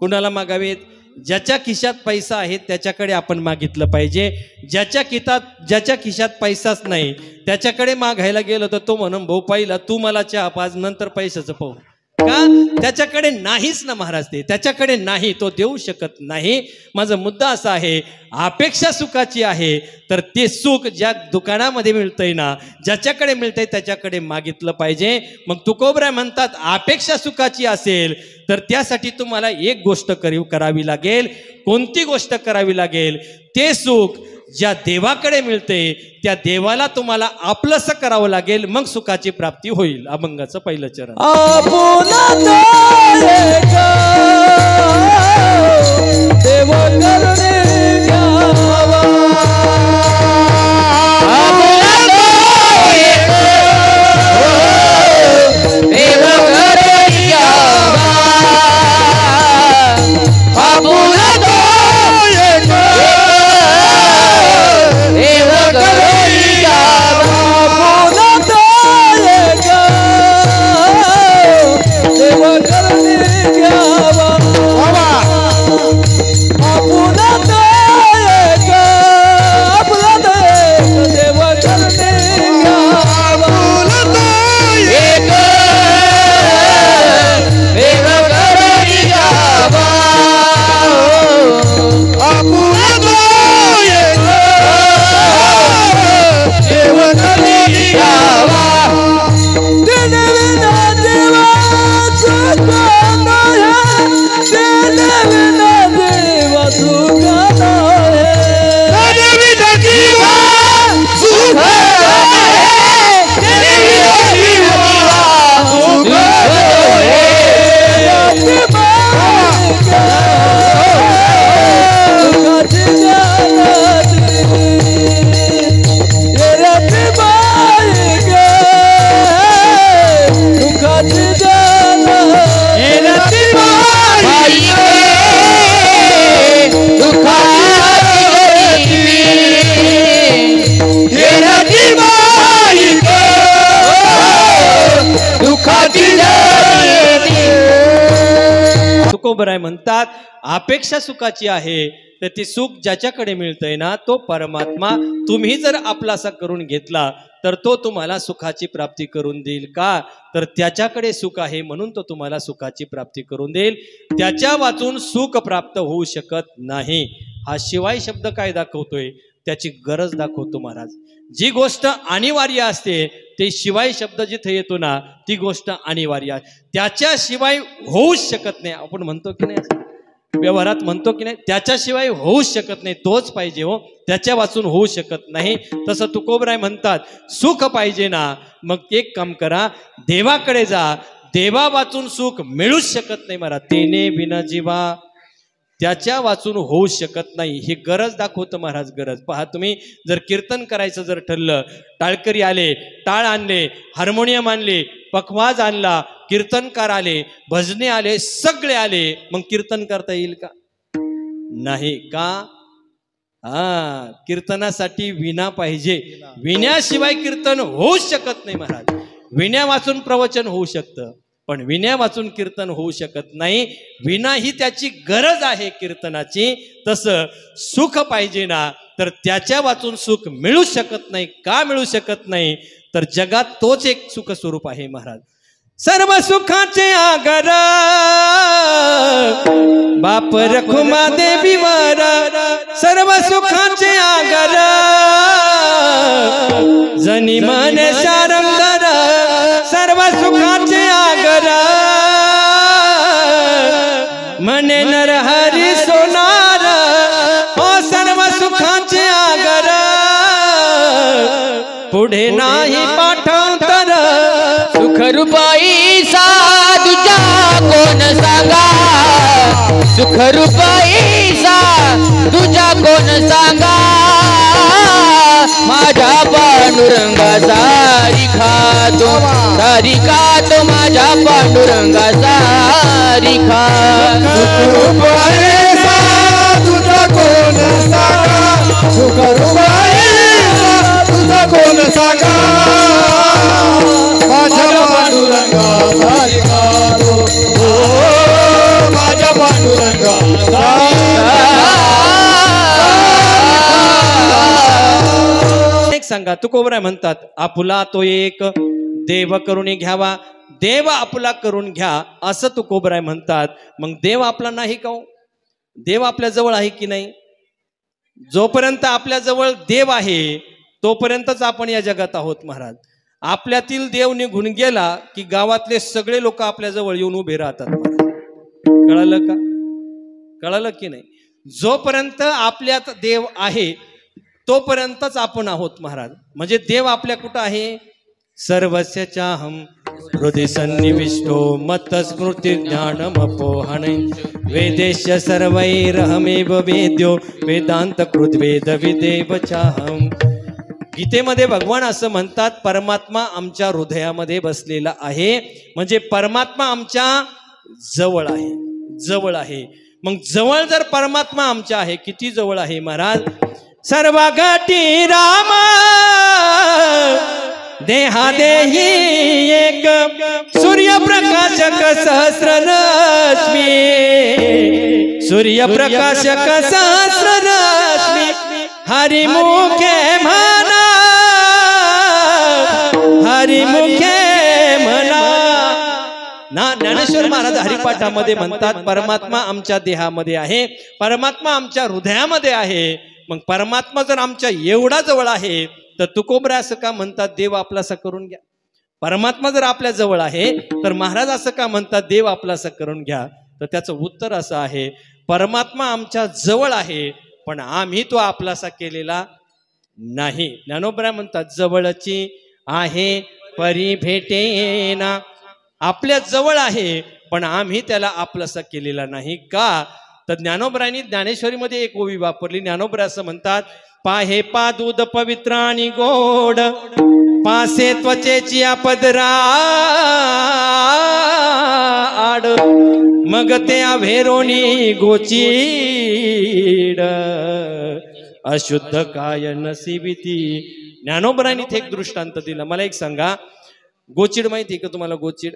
Speaker 1: कुणाला मागावेत? ज्याच्या खिशात पैसा आहे त्याच्याकडे आपण मागितलं पाहिजे. ज्याच्या खिशात पैसाच नाही त्याच्याकडे मागायला गेलो तर तो म्हणून भाऊ पहिला तू मला चहा पाज, नंतर पैशाचं पाहू. का? त्याच्याकडे नाहीच ना महाराज, ते त्याच्याकडे नाही, तो देऊ शकत नाही. माझा मुद्दा असा आहे, अपेक्षा सुखाची आहे तर ते सुख ज्या दुकानामध्ये मिळतंय ना, ज्याच्याकडे मिळतंय त्याच्याकडे मागितलं पाहिजे. मग तुकोबराय म्हणतात अपेक्षा सुखाची असेल तर त्यासाठी तुम्हाला एक गोष्ट करावी लागेल. कोणती गोष्ट करावी लागेल? ते सुख ज्या देवाकडे मिळते त्या देवाला तुम्हाला आपलंसं करावं लागेल, मग सुखाची प्राप्ती होईल. अभंगाचं पहिलं चरण. तुकोबराय म्हणतात अपेक्षा सुखाची आहे तर ते सुख ज्याच्याकडे मिळतंय ना तो परमात्मा तुम्ही जर आपलासा करून घेतला तर तो तुम्हाला सुखाची प्राप्ती करून देईल. का? तर त्याच्याकडे सुख आहे म्हणून तो तुम्हाला सुखाची प्राप्ती करून देईल. त्याच्या वाचून सुख प्राप्त होऊ शकत नाही. हा शिवाय शब्द काय दाखवतोय? त्याची गरज दाखवतो महाराज. जी गोष्ट अनिवार्य असते ते शिवाय शब्द जिथे येतो ना ती गोष्ट अनिवार्य, त्याच्याशिवाय होऊच शकत नाही. आपण म्हणतो की नाही, व्यवहारात म्हणतो की नाही, त्याच्याशिवाय होऊच शकत नाही, तोच पाहिजे हो, त्याच्या वाचून होऊ शकत नाही. तसं तुकोबराय म्हणतात सुख पाहिजे ना, मग एक काम करा, देवाकडे जा. देवा वाचून सुख मिळूच शकत नाही महाराज. तेने बिना जीवा, त्याच्या वाचून होऊ शकत नाही. ही गरज दाखवतं महाराज, गरज. पहा तुम्ही, जर कीर्तन करायचं जर ठरलं, टाळकरी आले, टाळ आणले, हार्मोनियम आणले, पखवाज आणला, कीर्तनकार आले, भजने आले, सगळे आले, मग कीर्तन करता येईल का? नाही. का? कीर्तनासाठी विणा पाहिजे. विण्याशिवाय कीर्तन होऊच शकत नाही महाराज. विण्या वाचून प्रवचन होऊ शकतं पण विण्या वाचून कीर्तन होऊ शकत नाही. विना ही त्याची गरज आहे कीर्तनाची. तसं सुख पाहिजे ना तर त्याच्या वाचून सुख मिळू शकत नाही. का मिळू शकत नाही? तर जगात तोच एक सुख स्वरूप आहे महाराज. सर्व सुखाचे आगर बाप रखुमा देवीवर, सर्व सुखाचे आगर जनी मने शारंगर, सर्व सुखाचे आगर मने नरहरी सोनार, हो सर्व सुखाचे आगर पुढे नाही पाठांतर
Speaker 2: सुखरूपाई साधुजा कोण सांगा सुखरूपाई साधुजा कोण सांगा माझ्या पांडुरंगा सारिखा तो माझ्या पांडुरंगा सारिखा
Speaker 3: तुझा कोण सांगा तुझा कोण सांगा माझ्या पांडुरंगा सारिखा माझ्या पांडुरंगा
Speaker 1: सांगा तुकोबराय म्हणतात आपुला तो एक देव करून घ्यावा देव आपुला करून घ्या असं तुकोबराय म्हणतात. मग देव आपला नाही का? देव आपल्या जवळ आहे की नाही? जोपर्यंत आपल्या जवळ देव आहे तोपर्यंतच आपण या जगात आहोत महाराज. आपल्यातील देव निघून गेला की गावातले सगळे लोक आपल्या जवळ येऊन उभे राहतात महाराज. कळालं का? कळालं की नाही? जोपर्यंत आपल्यात देव आहे तोपर्यंतच आपण आहोत महाराज. म्हणजे देव आपल्या कुठं आहे? सर्वस्य चाहम हृदय सन्निविष्टो मत स्मृती ज्ञानमपोहण वेदेश्य सर्वैरहमेव वेद्यो वेदांत कृद्वेद विदेव चाहम. गीतेमध्ये भगवान असं म्हणतात परमात्मा आमच्या हृदयामध्ये बसलेला आहे. म्हणजे परमात्मा आमच्या जवळ आहे, जवळ आहे. मग जवळ जर परमात्मा आमच्या आहे, किती जवळ आहे महाराज? सर्व घटी राम देहा देही एक सूर्यप्रकाशक सहस्ररश्मी सूर्यप्रकाशक सहस्ररश्मी हरिमुखे म्हणा हरिमुखे म्हणा ना. ज्ञानेश्वर महाराज हरिपाठामध्ये म्हणतात परमात्मा आमच्या देहामध्ये आहे, परमात्मा आमच्या हृदयामध्ये आहे. मग परमात्मा जर आमच्या एवढा जवळ आहे तर तुकोबरा असं का म्हणतात देव आपलासा करून घ्या? परमात्मा जर आपल्या जवळ आहे तर महाराज असं का म्हणतात देव आपलासा करून घ्या? तर त्याचं उत्तर असं आहे परमात्मा आमच्या जवळ आहे पण आम्ही तो आपलासा केलेला नाही. ज्ञानोबरा म्हणतात जवळची आहे परी भेटेना. आपल्या जवळ आहे पण आम्ही त्याला आपलासा केलेला नाही का? तर ज्ञानोबरांनी ज्ञानेश्वरीमध्ये एक ओवी वापरली. ज्ञानोबरा असं म्हणतात पाहे पा दूध पवित्र आणि गोड पासे त्वचेची आपदरा आड मग ते भेरोणी गोचीड अशुद्ध काय नसिबिती. ज्ञानोबरांनी इथे एक दृष्टांत दिला. मला एक सांगा, गोचीड माहिती का तुम्हाला? गोचीड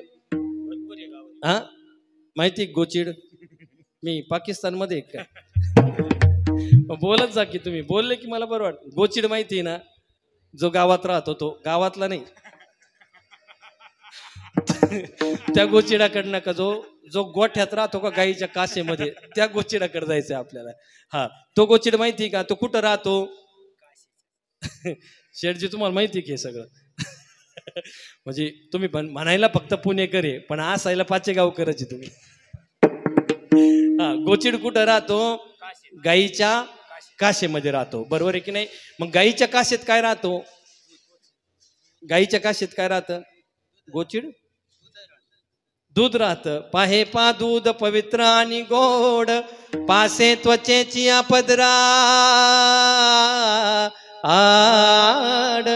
Speaker 1: हा माहिती? गोचीड मी पाकिस्तानमध्ये काय बोलत जा की तुम्ही. बोलले की मला बरं वाटतं. गोचीड माहिती ना? जो गावात राहतो तो, गावातला नाही त्या गोचिडाकडनं का जो गोठ्यात राहतो का गाईच्या कासेमध्ये त्या गोचिडाकडे जायचंय आपल्याला. हा तो गोचिड माहिती का? तो कुठं राहतो? शेठजी तुम्हाला माहिती की सगळं म्हणजे तुम्ही म्हणायला फक्त पुणेकर आहे पण असायला पाचेगावकरच आहे तुम्ही. हा गोचिड कुठं राहतो? गाईच्या काशेमध्ये राहतो, बरोबर आहे की नाही? मग गाईच्या काशेत काय राहतो? गाईच्या काशेत काय राहतं? गोचिड दूध राहतं. पाहे पा दूध पवित्र आणि गोड पासे त्वचेची आपदरा आड.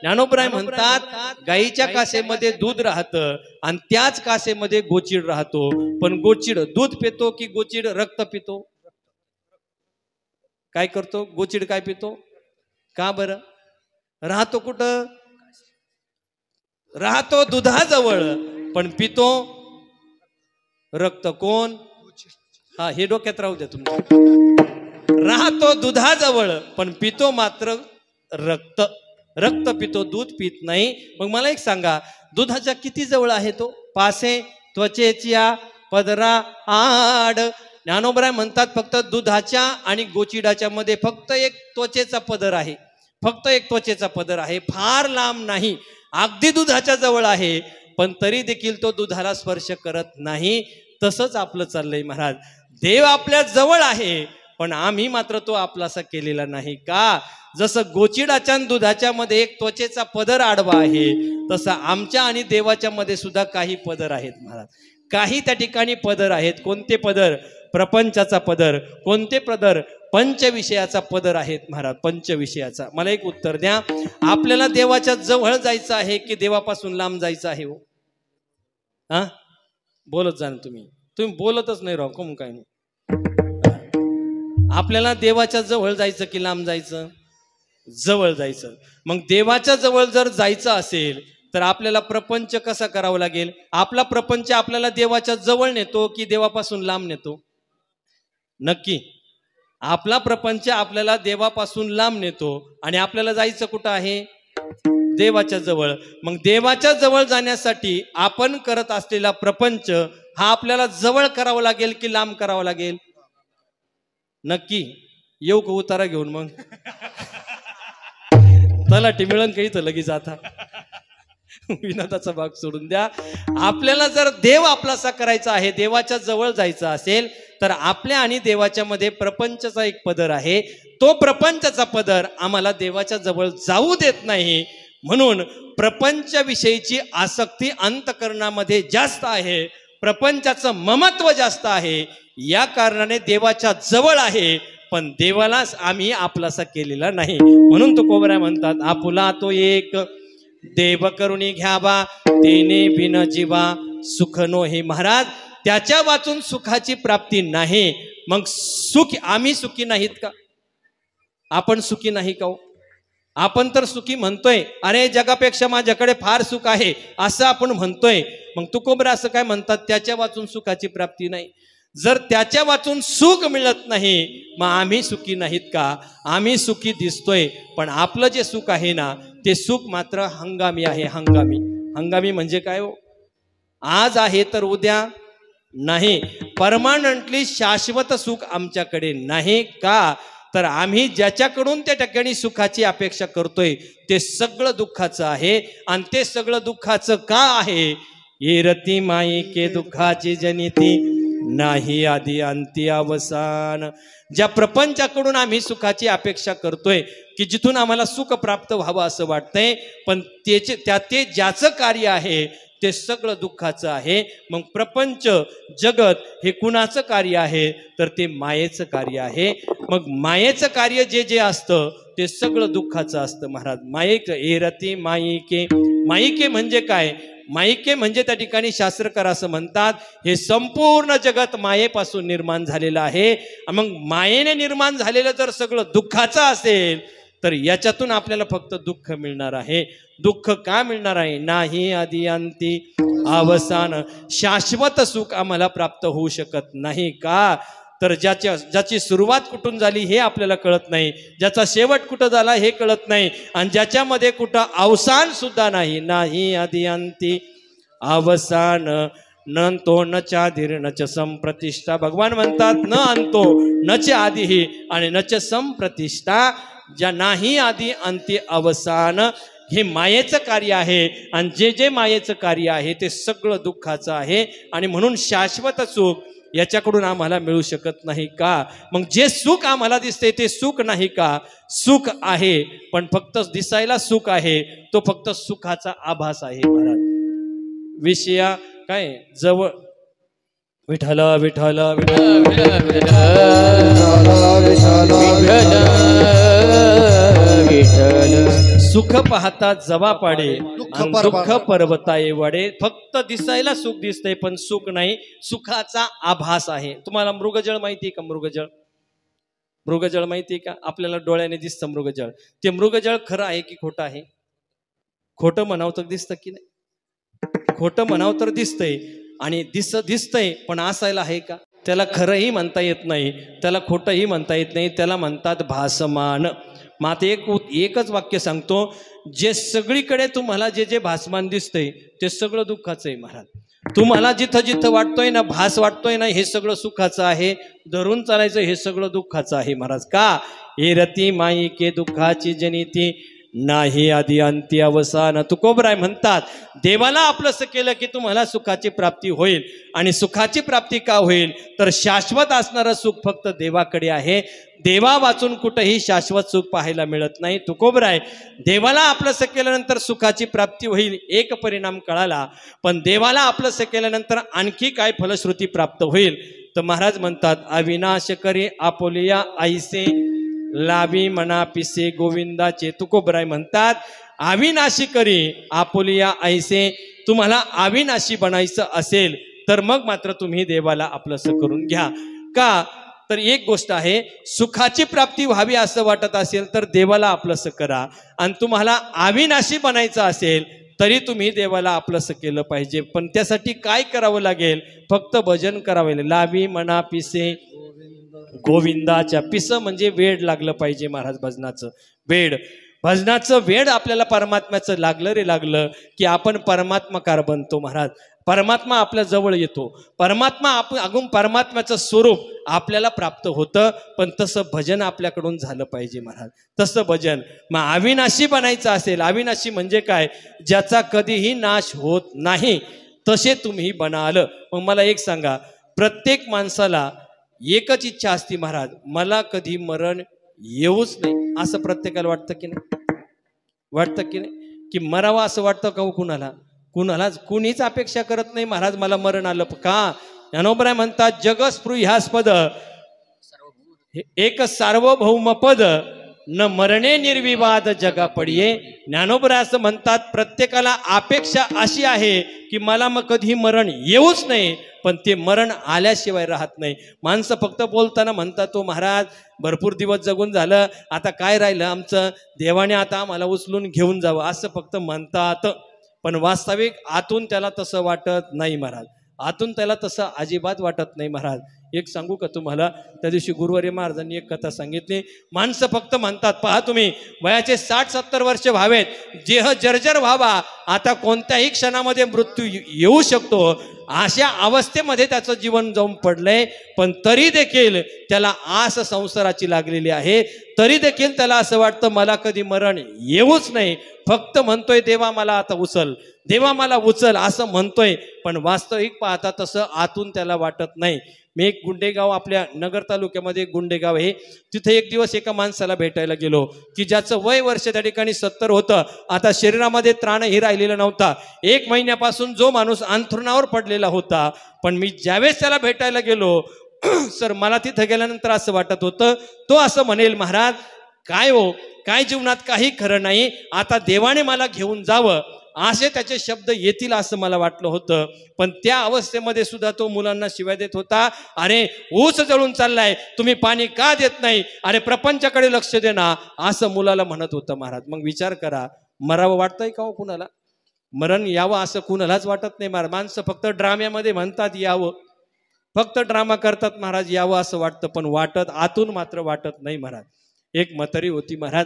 Speaker 1: ज्ञानोबराय म्हणतात गाईच्या कासेमध्ये दूध राहतं आणि त्याच कासेमध्ये गोचिड राहतो. पण गोचिड दूध पितो की गोचिड रक्त पितो? काय करतो? गोचिड काय पितो? का बरं? राहतो कुठं? राहतो दुधाजवळ पण पितो रक्त. कोण? हा हे डोक्यात राहू द्या तुमच्या. राहतो दुधाजवळ पण पितो मात्र रक्त. रक्त पितो, दूध पित नाही. मग मला एक सांगा, दुधाच्या किती जवळ आहे तो? पासे त्वचेची पदरा आड. ज्ञानोबराय म्हणतात फक्त दुधाच्या आणि गोचिडाच्या मध्ये फक्त एक त्वचेचा पदर आहे, फक्त एक त्वचेचा पदर आहे, फार लांब नाही. अगदी दुधाच्या जवळ आहे पण तरी देखील तो दुधाला स्पर्श करत नाही. तसंच आपलं चाललंय महाराज. देव आपल्या जवळ आहे पण आम्ही मात्र तो आपलासा केलेला नाही का? जसं गोचिडाच्या आणि दुधाच्या मध्ये एक त्वचेचा पदर आडवा आहे, तसं आमच्या आणि देवाच्या मध्ये सुद्धा काही पदर आहेत महाराज. काही त्या ठिकाणी पदर आहेत. कोणते पदर? प्रपंचाचा पदर. कोणते पदर? पंचविषयाचा पदर आहेत महाराज, पंचविषयाचा. मला एक उत्तर द्या, आपल्याला देवाच्या जवळ जायचं आहे की देवापासून लांब जायचं आहे? हो, हा, बोलत जा ना तुम्ही बोलतच नाही राव, कम काय नाही. आपल्याला देवाच्या जवळ जायचं की लांब जायचं? जवळ जायचं. मग देवाच्या जवळ जर जायचं असेल तर आपल्याला प्रपंच कसा करावा लागेल? आपला प्रपंच आपल्याला देवाच्या जवळ नेतो की देवापासून लांब नेतो? नक्की आपला प्रपंच आपल्याला देवापासून लांब नेतो आणि आपल्याला जायचं कुठं आहे? देवाच्या जवळ. मग देवाच्या जवळ जाण्यासाठी आपण करत असलेला प्रपंच हा आपल्याला जवळ करावा लागेल की लांब करावा लागेल? नक्की येऊ का उतारा घेऊन? मग तलाठी मिळून काही तर लगेच आता विनोदाचा भाग सोडून द्या. आपल्याला जर देव आपलासा करायचा आहे, देवाच्या जवळ जायचं असेल तर आपल्या आणि देवाच्या मध्ये प्रपंचाचा एक पदर आहे. तो प्रपंचाचा पदर आम्हाला देवाच्या जवळ जाऊ देत नाही. म्हणून प्रपंचाविषयीची आसक्ती अंतकरणामध्ये जास्त आहे, प्रपंचाचं ममत्व जास्त आहे. या कारणाने देवाच्या जवळ आहे पण देवालाच आम्ही आपलासा केलेला नाही. म्हणून तो कोबऱ्या म्हणतात, आपुला तो एक देव करुणी घ्यावा, तेने बिन जीवा सुख नो. हे महाराज, त्याच्या वाचून सुखाची प्राप्ती नाही. मग सुख, आम्ही सुखी नाहीत का? आपण सुखी नाही का? आपण तर सुखी म्हणतोय, अरे जगापेक्षा माझ्याकडे फार सुख आहे असं आपण म्हणतोय. मग तुकोबरा असं काय म्हणतात? त्याच्या वाचून सुखाची प्राप्ती नाही. जर त्याच्या वाचून सुख मिळत नाही मग आम्ही सुखी नाहीत का? आम्ही सुखी दिसतोय पण आपलं जे सुख आहे ना ते सुख मात्र हंगामी आहे. हंगामी. हंगामी म्हणजे काय हो? आज आहे तर उद्या नाही. परमानंटली शाश्वत सुख आमच्याकडे नाही. का? तर आम्ही ज्याच्याकडून त्या ठिकाणी सुखाची अपेक्षा करतोय ते सगळं दुःखाचं आहे. आणि ते सगळं दुःखाचं का आहे? ये रती माई के दुःखाची जनिती, नाही आधी अंती अवसान. ज्या प्रपंचाकडून आम्ही सुखाची अपेक्षा करतोय की जिथून आम्हाला सुख प्राप्त व्हावं असं वाटतंय, पण ते ज्याचं कार्य आहे ते सगळं दुःखाचं आहे. मग प्रपंच जगत हे कुणाचं कार्य आहे? तर ते मायेचं कार्य आहे. मग मायेचं कार्य जे जे असतं ते सगळं दुःखाचं असतं महाराज. मायेक एरती माईके. माईके म्हणजे काय? माईके म्हणजे त्या ठिकाणी शास्त्रकार असं म्हणतात, हे संपूर्ण जगत मायेपासून निर्माण झालेलं आहे. मग मायेने निर्माण झालेलं जर सगळं दुःखाचं असेल तर याच्यातून आपल्याला फक्त दुःख मिळणार आहे. दुःख का मिळणार आहे? नाही आधी अंती अवसान. शाश्वत सुख आम्हाला प्राप्त होऊ शकत नाही. का? तर ज्याची सुरुवात कुठून झाली हे आपल्याला कळत नाही, ज्याचा शेवट कुठं झाला हे कळत नाही, आणि ज्याच्यामध्ये कुठं अवसान सुद्धा नाही. नाही आधी अंती अवसान. न तो न चाधीर न च संप्रतिष्ठा. भगवान म्हणतात न अंतो न च आधी आणि न च संप्रतिष्ठा. ज्या नाही आधी अंती अवसान हे मायेचं कार्य आहे. आणि जे जे मायेचं कार्य आहे ते सगळं दुःखाचं आहे. आणि म्हणून शाश्वत सुख याच्याकडून आम्हाला मिळू शकत नाही. का? मग जे सुख आम्हाला दिसते ते सुख नाही का? सुख आहे पण फक्त दिसायला सुख आहे, तो फक्त सुखाचा आभास आहे महाराज. विषया काय जवळ विठ्ठल विठ्ठल सुख पाहता जवा पाडे दुःख पर्वताये वाडे. फक्त दिसायला सुख दिसतंय पण सुख नाही, सुखाचा आभास आहे. तुम्हाला मृगजळ माहिती का? मृगजळ माहिती का? आपल्याला डोळ्याने दिसतं मृगजळ. ते मृगजळ खरं आहे की खोटं आहे? खोटं म्हणावं तर दिसतं की नाही? खोटं म्हणावं तर दिसतंय आणि दिसतंय पण असायला आहे का? त्याला खरंही म्हणता येत नाही, त्याला खोटंही म्हणता येत नाही. त्याला म्हणतात भासमान. मग आता एकच वाक्य सांगतो, जे सगळीकडे तुम्हाला जे जे भासमान दिसतंय ते सगळं दुःखाचं आहे महाराज. तुम्हाला जिथं जिथं वाटतोय ना, भास वाटतोय ना, हे सगळं सुखाचं आहे. धरून चालायचं हे सगळं दुःखाचं आहे महाराज. का? हे रती माई के दुःखाची जनिती, नाही आधी अंती अवसान. तुकोबराय म्हणतात देवाला आपलंसं केलं की तुम्हाला सुखाची प्राप्ती होईल. आणि सुखाची प्राप्ती का होईल तर शाश्वत असणारं सुख फक्त देवाकडे आहे. देवा वाचून कुठेही शाश्वत सुख पाहायला मिळत नाही. तुकोबराय देवाला आपलंसं केल्यानंतर सुखाची प्राप्ती होईल एक परिणाम कळाला, पण देवाला आपलंसं केल्यानंतर आणखी काय फलश्रुती प्राप्त होईल तर महाराज म्हणतात अविनाश करी आपोलिया आईसे लावी मना पिसे गोविंदाचे. तुकोबराय म्हणतात अविनाशी करी आपोलिया ऐसे. तुम्हाला अविनाशी बनायचं असेल तर मग मात्र तुम्ही देवाला आपलंसं करून घ्या. का तर एक गोष्ट आहे, सुखाची प्राप्ती व्हावी असं वाटत असेल तर देवाला आपलंसं करा. आणि तुम्हाला अविनाशी बनायचं असेल तरी तुम्ही देवाला आपलंसं केलं पाहिजे. पण त्यासाठी काय करावं लागेल, फक्त भजन करावे लागेल. लावी मना पिसे गोविंदाच्या. पिस म्हणजे वेड लागलं पाहिजे महाराज. भजनाचं वेड, भजनाचं वेड आपल्याला परमात्म्याचं लागलं रे लागलं की आपण परमात्माकार बनतो महाराज. परमात्मा आपल्या जवळ येतो. परमात्मा अगून परमात्म्याचं स्वरूप आपल्याला प्राप्त होतं. पण तसं भजन आपल्याकडून झालं पाहिजे महाराज. तसं भजन मग अविनाशी बनायचं असेल. अविनाशी म्हणजे काय, ज्याचा कधीही नाश होत नाही तसे तुम्ही बनाल. मग मला एक सांगा, प्रत्येक माणसाला एकच इच्छा असते महाराज, मला कधी मरण येऊच नाही. असं प्रत्येकाला वाटतं की नाही? वाटतं की नाही की मरावं असं वाटतं का? कुणाला कुणालाच कुणीच अपेक्षा करत नाही महाराज मला मरण आलं का. ज्ञानोबराय म्हणतात जगस्पृह्यास्पद एक सार्वभौम पद न मरणे निर्विवाद जगा पडिये. ज्ञानोबराय असं म्हणतात प्रत्येकाला अपेक्षा अशी आहे की मला मग कधी मरण येऊच नाही, पण ते मरण आल्याशिवाय राहत नाही. माणसं फक्त बोलताना म्हणतात तो महाराज भरपूर दिवस जगून झालं, आता काय राहिलं आमचं, देवाने आता आम्हाला उचलून घेऊन जावं असं फक्त म्हणतात. पण वास्तविक आतून त्याला तसं वाटत नाही महाराज. आतून त्याला तसं अजिबात वाटत नाही महाराज. एक सांगू का तुम्हाला, त्या दिवशी गुरुवारी महाराजांनी एक कथा सांगितली. माणसं फक्त म्हणतात पहा तुम्ही वयाचे 60-70 वर्ष व्हावेत, देह जर्जर व्हावा, आता कोणत्याही क्षणामध्ये मृत्यू येऊ शकतो, अशा अवस्थेमध्ये त्याचं जीवन जाऊन पडलंय. पण तरी देखील त्याला आस संसाराची लागलेली आहे. तरी देखील त्याला असं वाटतं मला कधी मरण येऊच नाही. फक्त म्हणतोय देवा मला आता उचल, देवा मला उचल असं म्हणतोय. पण वास्तविक पाहता तसं आतून त्याला वाटत नाही. मी एक गुंडेगाव, आपल्या नगर तालुक्यामध्ये गुंडेगाव आहे, तिथे एक दिवस एका माणसाला भेटायला गेलो की ज्याचं वय वर्ष त्या ठिकाणी 70 होतं. आता शरीरामध्ये त्राणही राहिलेला नव्हता. 1 महिन्यापासून जो माणूस अंथरुणावर पडलेला होता. पण मी ज्यावेळेस त्याला भेटायला गेलो सर मला तिथं गेल्यानंतर असं वाटत होतं तो असं म्हणेल महाराज काय हो, काय जीवनात काही खरं नाही, आता देवाने मला घेऊन जावं असे त्याचे शब्द येतील असं मला वाटलं होतं. पण त्या अवस्थेमध्ये सुद्धा तो मुलांना शिव्या देत होता. अरे ऊस जळून चाललाय, तुम्ही पाणी का देत नाही, अरे प्रपंचाकडे लक्ष दे ना, असं मुलाला म्हणत होतं महाराज. मग विचार करा, मरावं वाटतंय का हो कुणाला? मरण यावं असं कुणालाच वाटत नाही महाराज. माणसं फक्त ड्राम्यामध्ये म्हणतात यावं, फक्त ड्रामा करतात महाराज, यावं असं वाटतं, पण वाटत आतून मात्र वाटत नाही महाराज. एक म्हातारी होती महाराज,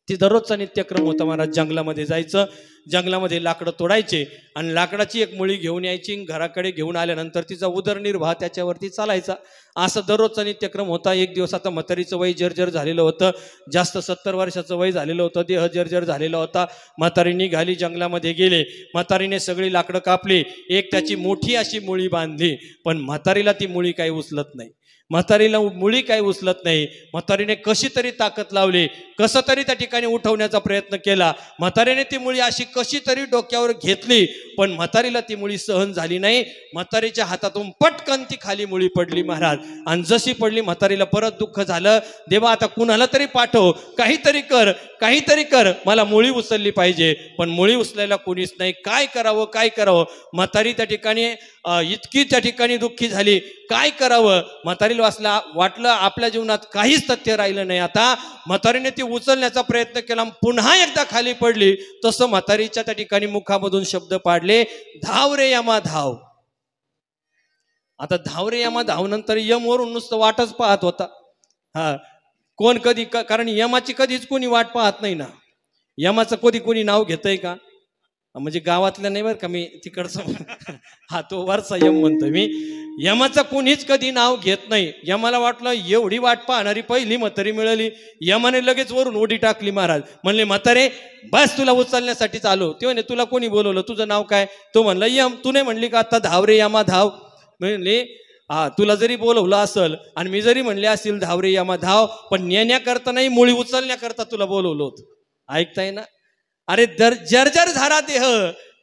Speaker 1: ती दररोजचा नित्यक्रम होता महाराज. जंगलामध्ये जायचं, जंगलामध्ये लाकडं तोडायचे आणि लाकडाची एक मुळी घेऊन यायची, घराकडे घेऊन आल्यानंतर तिचा उदरनिर्वाह त्याच्यावरती चालायचा. असं दररोजचा नित्यक्रम होता. एक दिवस आता म्हातारीचं वय जर्जर झालेलं होतं, जास्त 70 वर्षाचं वय झालेलं होतं, देह जर्जर झालेला होता. म्हातारी निघाली, जंगलामध्ये गेले. म्हातारीने सगळी लाकडं कापली, एक त्याची मोठी अशी मुळी बांधली, पण म्हातारीला ती मुळी काही उचलत नाही. म्हातारीला मुळी काही उचलत नाही. म्हातारीने कशी तरी ताकद लावली, कसं तरी त्या ठिकाणी उठवण्याचा प्रयत्न केला. म्हातारीने ती मुळी अशी कशी तरी डोक्यावर घेतली, पण म्हातारीला ती मुळी सहन झाली नाही. म्हातारीच्या हातातून पटकन ती खाली मुळी पडली महाराज. आणि जशी पडली म्हातारीला परत दुःख झालं, देवा आता कुणाला तरी पाठव, काहीतरी कर, काहीतरी कर, मला मुळी उचलली पाहिजे. पण मुळी उचलायला कोणीच नाही. काय करावं, काय करावं? म्हातारी त्या ठिकाणी इतकी त्या ठिकाणी दुःखी झाली, काय करावं? म्हातारीला वाटलं आपल्या जीवनात काहीच तथ्य राहिलं नाही. आता म्हातारीने ती उचलण्याचा प्रयत्न केला, पुन्हा एकदा खाली पडली. तसं म्हातारीच्या त्या ठिकाणी मुखामधून शब्द पाडले, धाव रे यमा धाव. आता धाव रे यमा धाव नंतर यम वरून नुसतं वाटच पाहत होता. हा कोण कधी, कारण यमाची कधीच कोणी वाट पाहत नाही ना. यमाचं कधी कोणी नाव घेतंय का? म्हणजे गावातल्या नाही बरं का मी तिकडचं हा तो वरचा यम म्हणतो मी. यमाचं कोणीच कधी नाव घेत नाही. यमाला वाटलं एवढी वाट पाहणारी पहिली म्हातारी मिळाली. यमाने लगेच वरून उडी टाकली महाराज. म्हणले म्हातारे बस तुला उचलण्यासाठीच आलो. ते म्हणे तुला कोणी बोलवलं, तुझं नाव काय? तो म्हणला यम. तू नाही म्हणली का आता धाव रे यमा धाव? म्हणले हा तुला जरी बोलवलं असेल आणि मी जरी म्हणले असतील धाव रे यमा धाव, पण नेण्याकरता नाही मुळी उचलण्याकरता तुला बोलवलं होतं. ऐकताय ना? अरे जर्जर झाला देह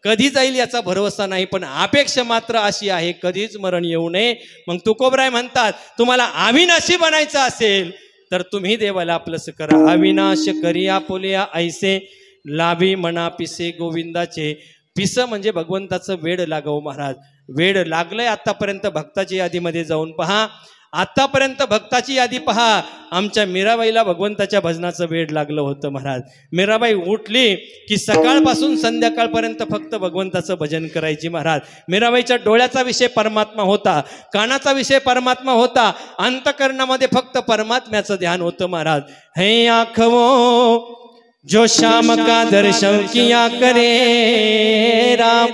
Speaker 1: कधी जाईल याचा भरोसा नाही, पण अपेक्षा मात्र अशी आहे कधीच मरण येऊ नये. मग तुकोबराय म्हणतात तुम्हाला अविनाशी बनायचं असेल तर तुम्ही देवाला आपलंसं करा. अविनाश करिया पोलिया ऐसे लाभी मना पिसे गोविंदाचे. पिस म्हणजे भगवंताचं वेड लागावं महाराज. वेड लागलंय आतापर्यंत भक्ताची यादीमध्ये जाऊन पहा. आतापर्यंत भक्ताची यादी पहा. आमच्या मीराबाईला भगवंताच्या भजनाचं वेड लागलं होतं महाराज. मीराबाई उठली की सकाळपासून संध्याकाळपर्यंत फक्त भगवंताचं भजन करायची महाराज. मीराबाईच्या डोळ्याचा विषय परमात्मा होता, कानाचा विषय परमात्मा होता, अंतकरणामध्ये फक्त परमात्म्याचं ध्यान होतं महाराज. हे आँखों जो शाम का दर्शन किया करे राम,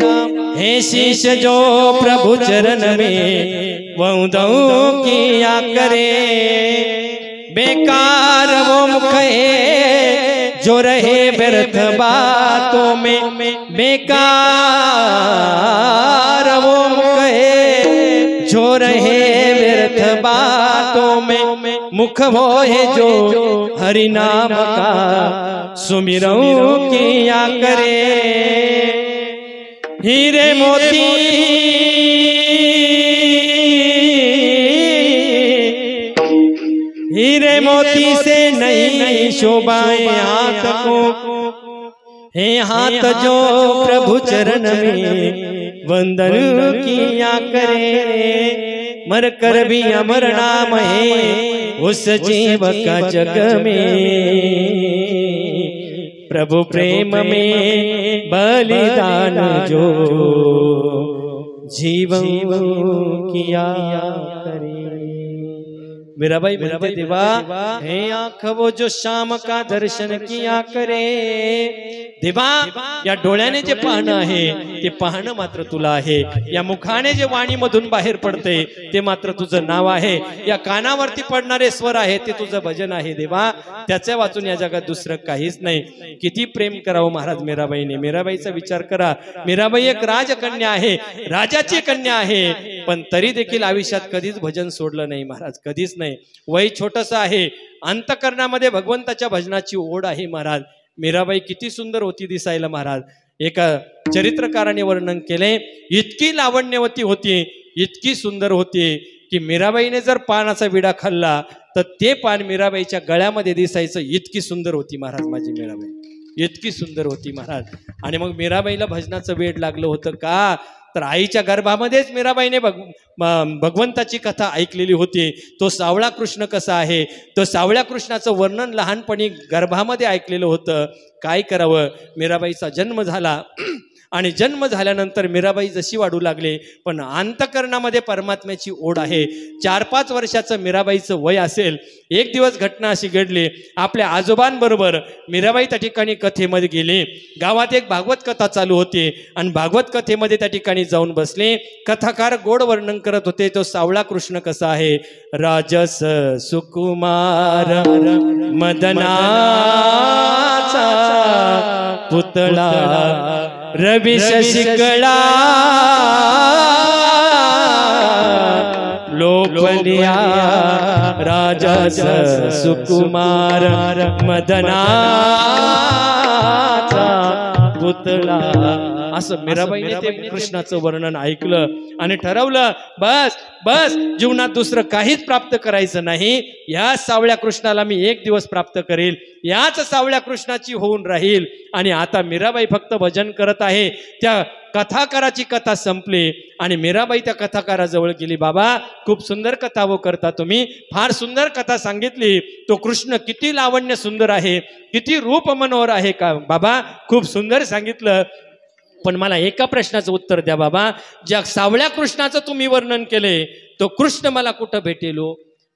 Speaker 1: हे शीश जो प्रभु चरण में वह दो किया करे. बेकार वो मुख है जो रहे व्यर्थ बातों में, बेकार वो मुख है जो रहे व्यर्थ बातों में. मुख वो है जो हरि नाम का सुमिरन किया करे. हीरे मोती हीरे मोती से नहीं शोभाए हाथ को, हे हाथ जो प्रभु चरण में वंदन किया करे. मर कर भी अमर नाम है उस जीव का जग में, प्रभु प्रेम में बलिदान जो जीवन किया करे. मीराबाई म्हणते देवा हे आँख वो जो शाम का दर्शन किया करे. देवा या डोळ्याने जे पाहणं आहे ते पाहणं मात्र तुला आहे. या मुखाने जे वाणीमधून बाहेर पडते ते मात्र तुझं नाव आहे. या कानावरती पडणारे स्वर आहे ते तुझं भजन आहे देवा. त्याच्या वाचून या जगात दुसरं काहीच नाही. किती प्रेम करावं महाराज मीराबाईने. मीराबाईचा विचार करा. मीराबाई एक राजकन्या आहे, राजाची कन्या आहे, पण तरी देखील आयुष्यात कधीच भजन सोडलं नाही महाराज, कधीच नाही. वय छोटंसं आहे, अंतकरणामध्ये भगवंताच्या भजनाची ओढ आहे महाराज. मीराबाई किती सुंदर होती दिसायला महाराज. एका चरित्रकाराने वर्णन केले, इतकी लावण्यवती होती, इतकी सुंदर होती की मीराबाईने जर पानाचा विडा खाल्ला तर ते पान मीराबाईच्या गळ्यामध्ये दिसायचं. इतकी सुंदर होती महाराज माझी मीराबाई, इतकी सुंदर होती महाराज. आणि मग मीराबाईला भजनाचं वेड लागलं होतं का? तर आईच्या गर्भामध्येच मीराबाईने भगवंताची कथा ऐकलेली होती. तो सावळा कृष्ण कसा आहे, तो सावळ्या कृष्णाचं वर्णन लहानपणी गर्भामध्ये ऐकलेलं होतं. काय करावं, मीराबाईचा जन्म झाला आणि जन्म झाल्यानंतर मीराबाई जशी वाढू लागले, पण अंतकरणामध्ये परमात्म्याची ओढ आहे. 4-5 वर्षाचं मीराबाईचं वय असेल. एक दिवस घटना अशी घडली, आपल्या आजोबांबरोबर मीराबाई त्या ठिकाणी कथेमध्ये गेली. गावात एक भागवत कथा चालू होती आणि भागवत कथेमध्ये त्या ठिकाणी जाऊन बसले. कथाकार गोड वर्णन करत होते, तो सावळा कृष्ण कसा आहे. राजस सुकुमार मदनाचा पुतळा रवी शशिकळा लोपलिया राजस सुकुमार मदनाचा पुतळा. असं मीराबाईने ते कृष्णाचं वर्णन ऐकलं आणि ठरवलं बस बस, जीवनात दुसरं काहीच प्राप्त करायचं नाही. या सावळ्या कृष्णाला मी एक दिवस प्राप्त करेल, याच सावळ्या कृष्णाची होऊन राहील. आणि आता मीराबाई फक्त भजन करत आहे. त्या कथाकाराची कथा संपली आणि मीराबाई त्या कथाकाराजवळ गेली. बाबा खूप सुंदर कथा वो करता तुम्ही, फार सुंदर कथा सांगितली. तो कृष्ण किती लावण्य सुंदर आहे, किती रूप मनोहर आहे का बाबा, खूप सुंदर सांगितलं. पण मला एका प्रश्नाचं उत्तर द्या बाबा, ज्या सावळ्या कृष्णाचं तुम्ही वर्णन केले तो कृष्ण मला कुठं भेटेल?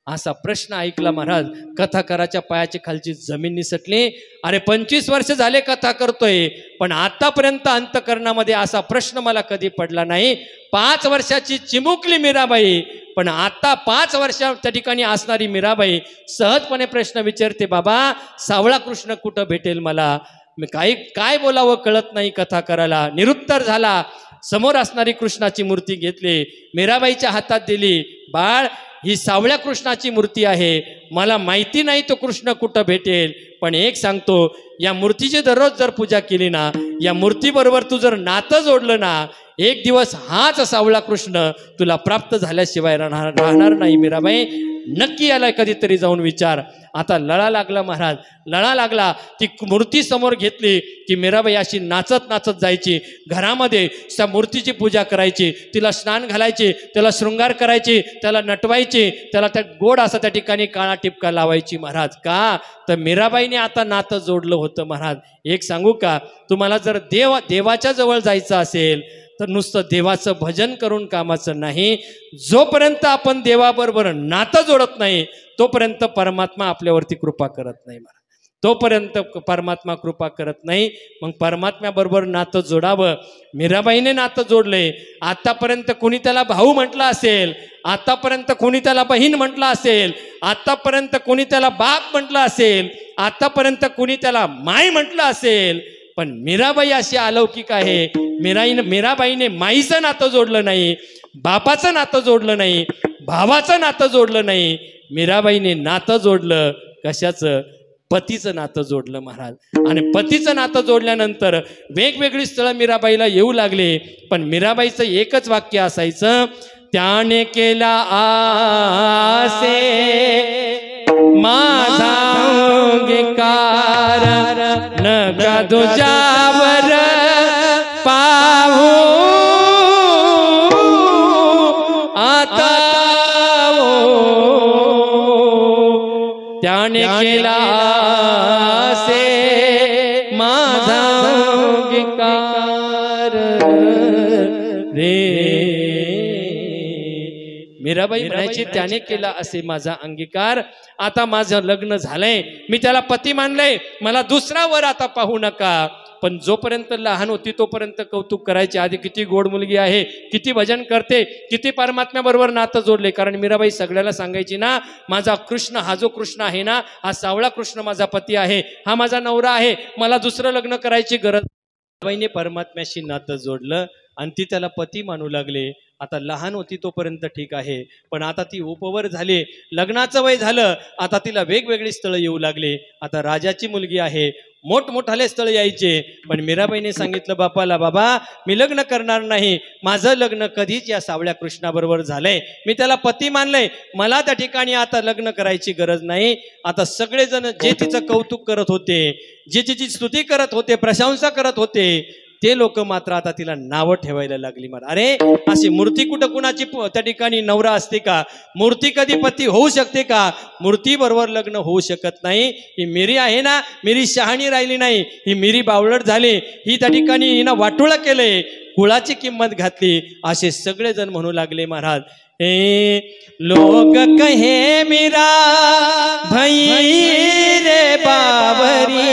Speaker 1: असा प्रश्न ऐकला महाराज. कथाकाराच्या पायाची खालची जमीन निसटली. अरे 25 वर्ष झाले कथा करतोय, पण आतापर्यंत अंतकरणामध्ये असा प्रश्न मला कधी पडला नाही. 5 वर्षाची चिमुकली मीराबाई, पण आता 5 वर्षाच्या ठिकाणी असणारी मीराबाई सहजपणे प्रश्न विचारते, बाबा सावळा कृष्ण कुठं भेटेल मला? मी काय बोलावं कळत नाही कथाकाराला. निरुत्तर झाला. समोर असणारी कृष्णाची मूर्ती घेतली, मीराबाईच्या हातात दिली. बाळ, ही सावळ्या कृष्णाची मूर्ती आहे. मला माहिती नाही तो कृष्ण कुठं भेटेल, पण एक सांगतो, या मूर्तीची दररोज जर पूजा केली ना, या मूर्तीबरोबर तू जर नातं जोडलं ना, एक दिवस हाच सावळा कृष्ण तुला प्राप्त झाल्याशिवाय राहणार नाही. मीराबाई, नक्की याला कधीतरी जाऊन विचार. आता लळा लागला महाराज, लळा लागला. ती मूर्ती समोर घेतली की मीराबाई अशी नाचत नाचत जायची घरामध्ये, त्या मूर्तीची पूजा करायची, तिला स्नान घालायची, त्याला शृंगार करायची, त्याला नटवायची, त्याला त्या गोड असा त्या ठिकाणी काळा टिपका लावायची महाराज. का तर मीराबाईने आता नातं जोडलं होतं महाराज. एक सांगू का, तुम्हाला जर देवाच्या जवळ जायचं असेल तर नुसतं देवाचं भजन करून कामाचं नाही. जोपर्यंत आपण देवाबरोबर नातं जोडत नाही तोपर्यंत परमात्मा आपल्यावरती कृपा करत नाही महाराज. तोपर्यंत परमात्मा कृपा करत नाही. मग परमात्म्याबरोबर नातं जोडावं. मीराबाईने नातं जोडले. आतापर्यंत कोणी त्याला भाऊ म्हटलं असेल, आतापर्यंत कोणी त्याला बहीण म्हटलं असेल, आतापर्यंत कोणी त्याला बाप म्हटलं असेल, आतापर्यंत कोणी त्याला माय म्हटलं असेल, पण मीराबाई अशी अलौकिक आहे. मीराबाईने माईचं नातं जोडलं नाही, बापाचं नातं जोडलं नाही, भावाचं नातं जोडलं नाही. मीराबाईने नातं जोडलं कशाचं? पतीचं नातं जोडलं महाराज. आणि पतीचं नातं जोडल्यानंतर वेगवेगळी स्थळं मीराबाईला येऊ लागले. पण मीराबाईचं एकच वाक्य असायचं, त्याने केला आसे माझा अंगीकार, नका तुझ्यावर पाहू आता. त्याने केला से माझा अंगीकार रे. मीराबाई म्हणायची, त्याने केला असे माझा अंगीकार. आता माझं लग्न झालंय, मी त्याला पती मानलंय, मला दुसरा वर आता पाहू नका. पण जोपर्यंत लहान होती तोपर्यंत कौतुक करायचे, आधी किती गोड मुलगी आहे, किती भजन करते, किती परमात्म्याबरोबर नातं जोडले. कारण मीराबाई सगळ्याला सांगायची ना, माझा कृष्ण, हा जो कृष्ण आहे ना, हा सावळा कृष्ण माझा पती आहे, हा माझा नवरा आहे, मला दुसरं लग्न करायची गरज. मीराबाईने परमात्म्याशी नातं जोडलं आणि ती त्याला पती मानू लागले. आता लहान होती तोपर्यंत ठीक आहे, पण आता ती उपवर झाली, लग्नाचं वय झालं, आता तिला वेगवेगळी स्थळं येऊ लागली. आता राजाची मुलगी आहे, मोठमोठाले स्थळ यायचे. पण मीराबाईने सांगितलं बापाला, बाबा मी लग्न करणार नाही, माझं लग्न कधीच या सावळ्या कृष्णाबरोबर झालंय, मी त्याला पती मानलंय, मला त्या ठिकाणी आता लग्न करायची गरज नाही. आता सगळेजण जे तिचं कौतुक करत होते, जे तिची स्तुती करत होते, प्रशंसा करत होते, ते लोक मात्र आता तिला नावं ठेवायला लागली. अरे अशी मूर्ती कुठं कुणाची त्या ठिकाणी नवरा असते का? मूर्ती कधी पती होऊ शकते का? मूर्ती बरोबर लग्न होऊ शकत नाही. ही मिरी आहे ना, मिरी शहाणी राहिली नाही, ही मिरी बावळट झाली, ही त्या ठिकाणी हिनं वाटोळं केलंय, कुळाची किंमत घातली, असे सगळेजण म्हणू लागले महाराज. ए लोग कहे मीरा भई रे बावरी,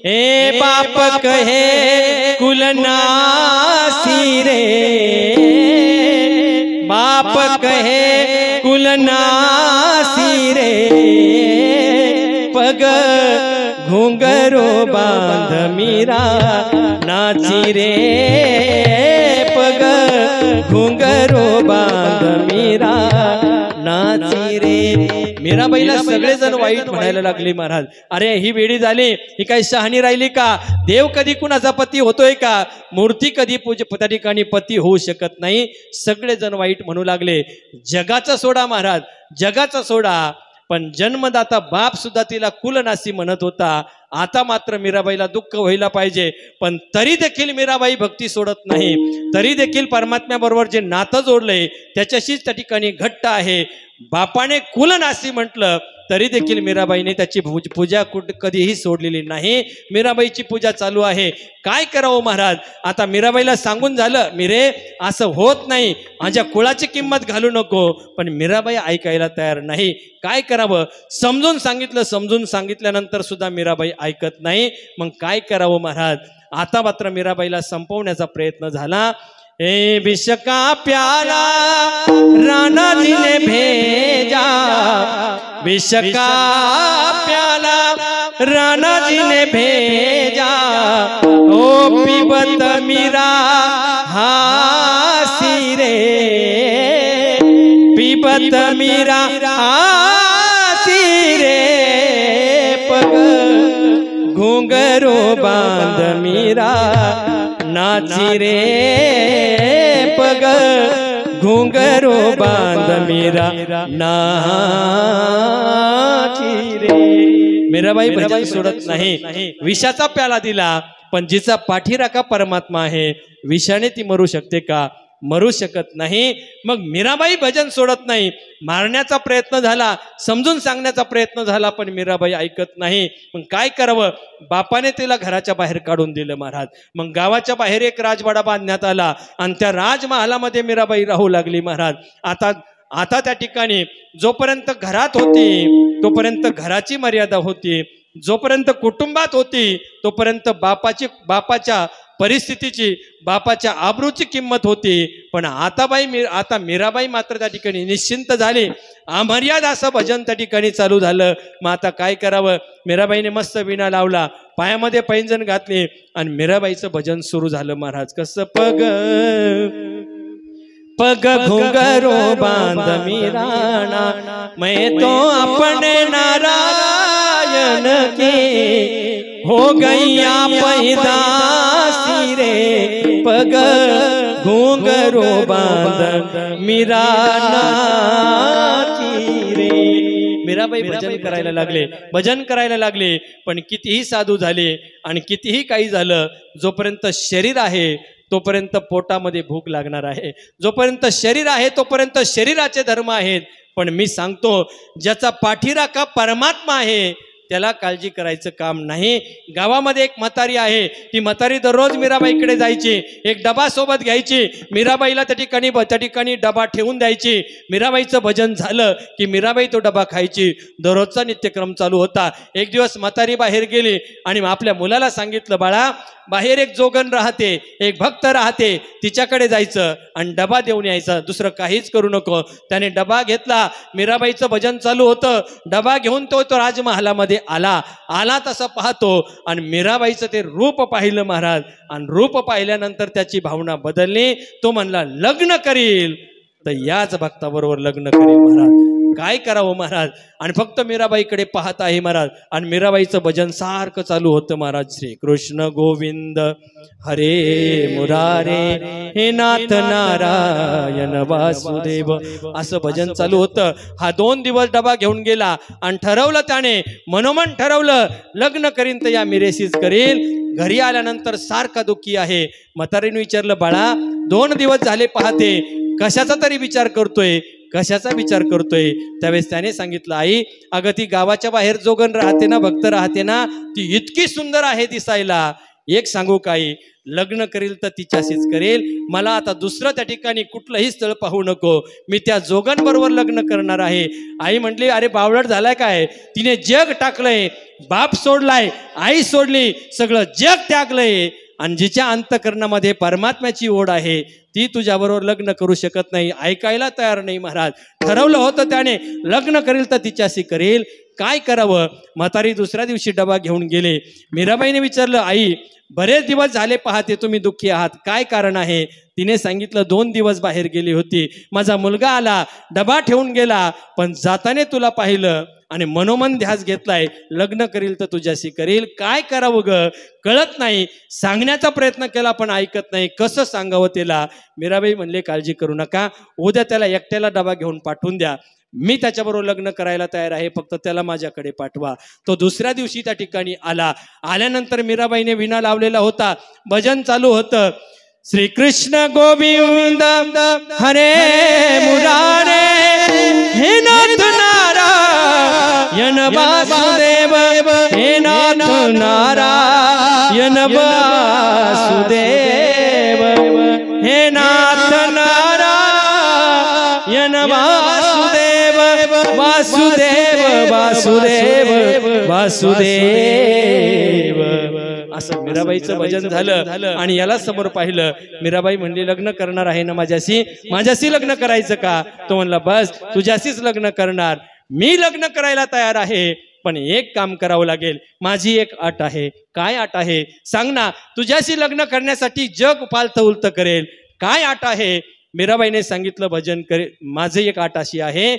Speaker 1: ए बाप कहे कुलनासी रे, बाप कहे कुलनासी रे, पग घुंगरो बांध मीरा नाची रे, पग घुंगरो बांध मीरा नाची रे. मीराबाईला सगळेजण वाईट म्हणायला लागले महाराज. अरे ही वेडी झाली, ही काही शहाणी राहिली का? देव कधी कुणाचा पती होतोय का? मूर्ती कधी त्या ठिकाणी पती होऊ शकत नाही. सगळेजण वाईट म्हणू लागले. जगाचा सोडा महाराज, जगाचा सोडा, पण जन्मदाता बाप सुद्धा तिला कुलनासी म्हणत होता. आता मात्र मीराबाईला दुःख व्हायला पाहिजे, पण तरी देखील मीराबाई भक्ती सोडत नाही. तरी देखील परमात्म्याबरोबर जे नातं जोडलंय त्याच्याशीच त्या ठिकाणी घट्ट आहे. बापाने कुलनासी म्हटलं तरी देखील मीराबाईने त्याची पूजा कधीही सोडलेली नाही. मीराबाईची पूजा चालू आहे. काय करावं महाराज? आता मीराबाईला सांगून झालं, मिरे असं होत नाही, माझ्या कुळाची किंमत घालू नको. पण मीराबाई ऐकायला तयार नाही. काय करावं? समजून सांगितलं, समजून सांगितल्यानंतर सुद्धा मीराबाई ऐकत नाही. मग काय करावं महाराज? आता मात्र मीराबाईला संपवण्याचा प्रयत्न झाला. ए विष का प्याला राणा जी ने भेजा, विष का प्याला राणा जी ने भेजा, ओ पीबत मीरा हासी रे, पीबत मीरा हासी रे, पग घुंघरो बांध मीरा नाची रे, पग घुंघरो बांध मीरा नाची रे. मीराबाई भजन सोडत नाही. विषाचा प्याला दिला, पण जिचा पाठीराखा परमात्मा आहे, विषाने ती मरू शकते का? मरू शकत नाही. मग मीराबाई भजन सोडत नाही. मारण्याचा प्रयत्न झाला, समजून सांगण्याचा प्रयत्न झाला, पण मीराबाई ऐकत नाही. मग काय करावं? बापाने तिला घराच्या बाहेर काढून दिलं महाराज. मग गावाच्या बाहेर एक राजवाडा बांधण्यात आला आणि त्या राजमहालामध्ये मीराबाई राहू लागली महाराज. आता त्या ठिकाणी जोपर्यंत घरात होती तोपर्यंत घराची मर्यादा होती, जोपर्यंत कुटुंबात होती तोपर्यंत बापाच्या परिस्थितीची, बापाच्या आबरूची किंमत होती. पण आता मीराबाई मात्र त्या ठिकाणी निश्चिंत झाली. अमर्याद असं भजन त्या ठिकाणी चालू झालं. मग आता काय करावं? मीराबाईने मस्त विणा लावला, पायामध्ये पैंजण घातली आणि मीराबाईचं भजन सुरू झालं महाराज. कसं? पग पग घुंघरो बांध मीराना, मैं तो अपने नारायण के हो गैया पैदासी रे, पग घुंघरो बांध मीरा नाची रे. मीराबाई भजन करायला लागले. पण कितीही साधू झाले आणि कितीही काही झालं, जोपर्यंत शरीर आहे तोपर्यंत पोटामध्ये भूक लागणार आहे, जोपर्यंत शरीर आहे तोपर्यंत शरीराचे धर्म आहेत. पण मी सांगतो, ज्याचा पाठीराखा परमात्मा आहे त्याला काळजी करायचं काम नाही. गावामध्ये एक म्हातारी आहे, ती म्हातारी दररोज मीराबाईकडे जायची, एक डबा सोबत घ्यायची, मीराबाईला त्या ठिकाणी डबा ठेवून द्यायची. मीराबाईचं भजन झालं की मीराबाई तो डबा खायची. दररोजचा नित्यक्रम चालू होता. एक दिवस म्हातारी बाहेर गेली आणि आपल्या मुलाला सांगितलं, बाळा बाहेर एक जोगन राहते, एक भक्त राहते, तिच्याकडे जायचं आणि डबा देऊन यायचा, दुसरं काहीच करू नको. त्याने डबा घेतला. मीराबाईचं भजन चालू होतं. डबा घेऊन तो राजमहालामध्ये आला तसं पाहतो आणि मीराबाईचं ते रूप पाहिलं महाराज. आणि रूप पाहिल्यानंतर त्याची भावना बदलली. तो म्हणला, लग्न करील तर याच भक्ताबरोबर लग्न करील महाराज. काय करावं महाराज? आणि फक्त मीराबाईकडे पाहत आहे महाराज. आणि मीराबाईचं भजन सारखं चालू होतं महाराज. श्री कृष्ण गोविंद हरे मुरारे, हे नाथ नारायण वासुदेव, असं भजन चालू होतं. हा 2 दिवस डबा घेऊन गेला आणि ठरवलं, त्याने मनोमन ठरवलं, लग्न करीन तर या मिरेशीच करेल. घरी आल्यानंतर सारखा दुःखी आहे. म्हातारीने विचारलं, बाळा 2 दिवस झाले पाहते, कशाचा तरी विचार करतोय, कशाचा विचार करतोय? त्यावेळेस त्याने सांगितलं, आई अगं ती गावाच्या बाहेर जोगन राहते ना, भक्त राहते ना, ती इतकी सुंदर आहे दिसायला. एक सांगू काही, लग्न करेल तर तिच्याशीच करेल. मला आता दुसरं त्या ठिकाणी कुठलंही स्थळ पाहू नको, मी त्या जोगनबरोबर लग्न करणार आहे. आई म्हटली, अरे बावळट झालाय काय? तिने जग टाकलंय, बाप सोडलाय, आई सोडली, सगळं जग त्यागलंय. आणि जिच्या अंतकरणामध्ये परमात्म्याची ओढ आहे ती तुझ्याबरोबर लग्न करू शकत नाही. ऐकायला तयार नाही महाराज. ठरवलं होतं त्याने, लग्न करेल तर तिच्याशी करेल. काय करावं? म्हातारी दुसऱ्या दिवशी डबा घेऊन गेले. मीराबाईने विचारलं, आई बरेच दिवस झाले पाहते तुम्ही दुःखी आहात, काय कारण आहे? तिने सांगितलं, 2 दिवस बाहेर गेली होती, माझा मुलगा आला, डबा ठेवून गेला, पण जाताने तुला पाहिलं आणि मनोमन ध्यास घेतलाय, लग्न करील तर तुझ्याशी करील. काय करावं ग? कळत नाही. सांगण्याचा प्रयत्न केला पण ऐकत नाही. कसं सांगावं त्याला? मीराबाई म्हणले, काळजी करू नका, उद्या त्याला एकट्याला डबा घेऊन पाठवून द्या. मी त्याच्याबरोबर लग्न करायला तयार आहे, फक्त त्याला माझ्याकडे पाठवा. तो दुसऱ्या दिवशी त्या ठिकाणी आला. आल्यानंतर मीराबाईने विणा लावलेला होता, भजन चालू होतं. श्री कृष्ण गोविंद हरे मुरारे हे नाथ नारायण वासुदेव हे नाथ नारायण वासुदेव हे नाथ नारायण वासुदेव वासुदेव वासुदेव वासुदेव. असं मीराबाईचं भजन झालं. आणि याला समोर पाहिलं. मीराबाई म्हणली, लग्न करणार आहे ना माझ्याशी, माझ्याशी लग्न करायचं का? तो म्हणला, बस तुझ्याशीच लग्न करणार. मी लग्न करायला तयार आहे, पण एक काम करावं लागेल. माझी एक अट आहे. काय अट आहे सांग ना? तुझ्याशी लग्न करण्यासाठी जग पालतं उलतं करेल. काय अट आहे? मीराबाईने सांगितलं, भजन करे. माझी एक अट अशी आहे,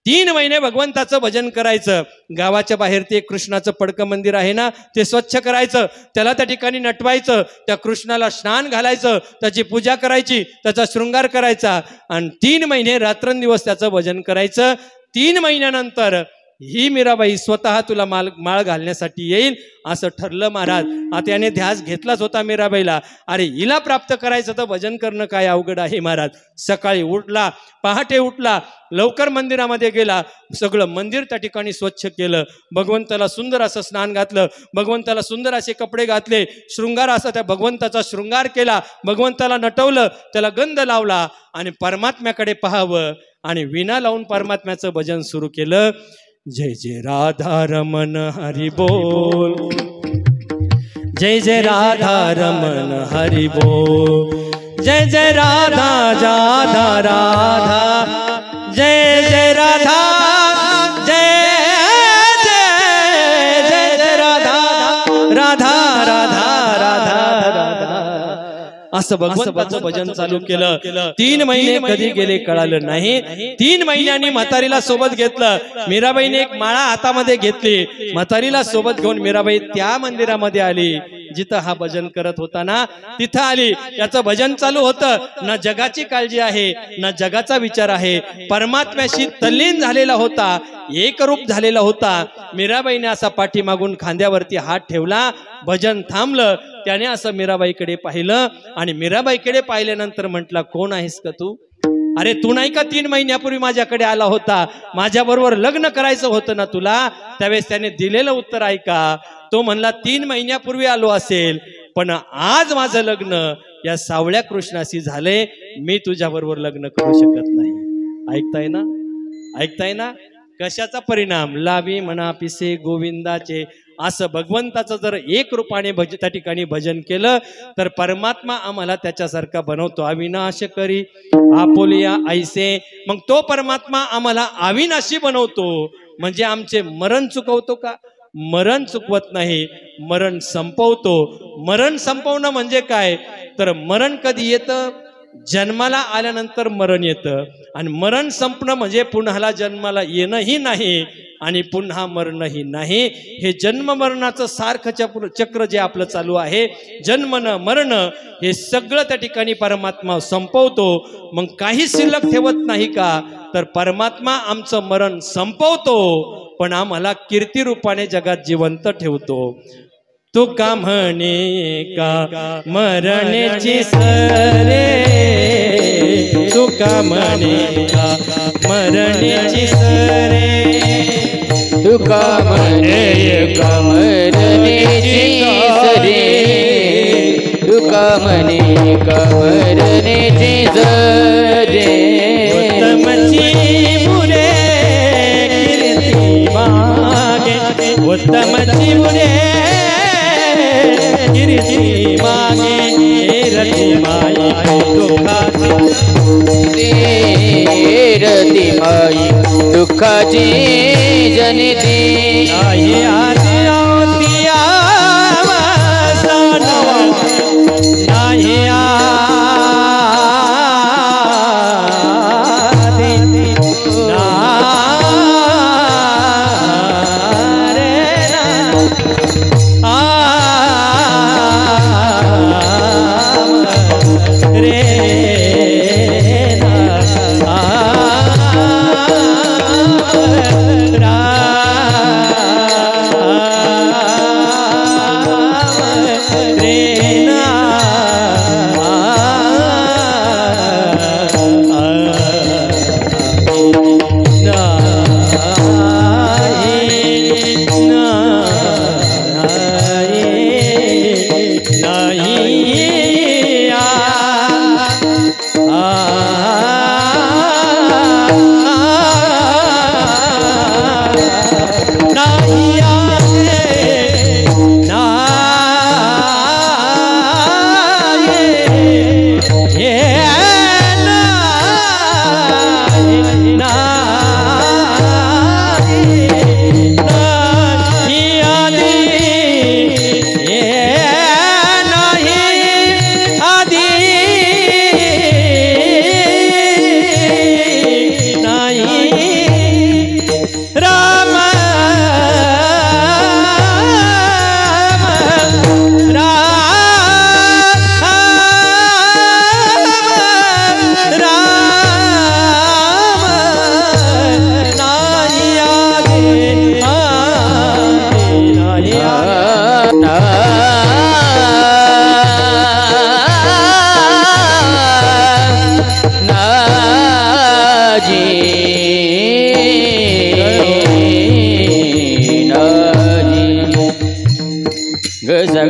Speaker 1: 3 महिने भगवंताचं भजन करायचं. गावाच्या बाहेर ते कृष्णाचं पडकं मंदिर आहे ना, ते स्वच्छ करायचं, त्याला त्या ठिकाणी नटवायचं, त्या कृष्णाला स्नान घालायचं, त्याची पूजा करायची, त्याचा शृंगार करायचा आणि 3 महिने रात्रंदिवस त्याचं भजन करायचं. 3 महिन्यानंतर ही मीराबाई स्वतः तुला माळ घालण्यासाठी येईल असं ठरलं महाराज. आता याने ध्यास घेतलाच होता मीराबाईला. अरे हिला प्राप्त करायचं तर भजन करणं काय अवघड आहे महाराज. सकाळी उठला, पहाटे उठला, लवकर मंदिरामध्ये गेला, सगळं मंदिर त्या ठिकाणी स्वच्छ केलं, भगवंताला सुंदर असं स्नान घातलं, भगवंताला सुंदर असे कपडे घातले, शृंगार असा त्या भगवंताचा शृंगार केला, भगवंताला नटवलं, त्याला गंध लावला आणि परमात्म्याकडे पाहावं आणि विणा लावून परमात्म्याचं भजन सुरू केलं. जय जय राधा रमण हरि बोल, जय जय राधा रमण हरि बोल, जय जय राधा जाधा राधा, जय जय राधा, जय जय जय जय राधा राधा राधा राधा राधा. असं भगवंताचं भजन चालू केलं. 3 महिने कधी गेले कळालं नाही. 3 महिन्यांनी म्हातारीला सोबत घेतलं. मीराबाईने एक माळा हातामध्ये घेतली. म्हातारीला सोबत घेऊन मीराबाई त्या मंदिरामध्ये आली जिथं हा भजन करत होता ना, तिथं आली. याचं भजन चालू होतं. ना जगाची काळजी आहे, ना जगाचा विचार आहे. परमात्म्याशी तल्लीन झालेला होता, एकरूप झालेला होता. मीराबाईने असा पाठीमागून खांद्यावरती हात ठेवला, भजन थांबलं. त्याने असं मीराबाईकडे पाहिलं आणि मीराबाईकडे पाहिल्यानंतर म्हटला, कोण आहेस का तू? अरे तू नाही का 3 महिन्यापूर्वी माझ्याकडे आला होता, माझ्या बरोबर लग्न करायचं होतं ना तुला? त्यावेळेस त्याने दिलेलं उत्तर ऐका. तो म्हणला, 3 महिन्यापूर्वी आलो असेल, पण आज माझं लग्न या सावळ्या कृष्णाशी झाले, मी तुझ्या बरोबर लग्न करू शकत नाही. ऐकताय ना? ऐकताय ना? कशाचा परिणाम? लावी म्हणा पिसे गोविंदाचे. असं भगवंताचं जर एक रूपाने त्या ठिकाणी भजन केलं तर परमात्मा आम्हाला त्याच्यासारखा बनवतो. अविनाश करी आपोलिया ऐसे. मग तो परमात्मा आम्हाला अविनाशी बनवतो. म्हणजे आमचे मरण चुकवतो का? मरण चुकवत नाही, मरण संपवतो. मरण संपवणं म्हणजे काय? तर मरण कधी येतं? जन्माला आल्यानंतर मरण येतं. आणि मरण संपणं म्हणजे पुन्हाला जन्माला येणंही नाही आणि पुन्हा मरणही नाही. हे जन्म मरणाचं सारखं चक्र जे आपलं चालू आहे, जन्म न मरण, हे सगळं त्या ठिकाणी परमात्मा संपवतो. मग काही शिल्लक ठेवत नाही का? तर परमात्मा आमचं मरण संपवतो, पण आम्हाला कीर्ती रूपाने जगात जिवंत ठेवतो. तुका म्हणे का मरण्याची सरे, तुका म्हणे का मरण्याची सरे,
Speaker 2: तुका म्हणे का मरण्याची सरे, तुका म्हणे का मरण्याची सरे.
Speaker 1: उत्तमची मुरे कीर्ती मागे, उत्तमची मुरे कीर्ती मागे, रती माई
Speaker 2: रती माई दुःखाची जनिती.
Speaker 1: आई आती आवती आवासन नाही आती ना रे ना रे ना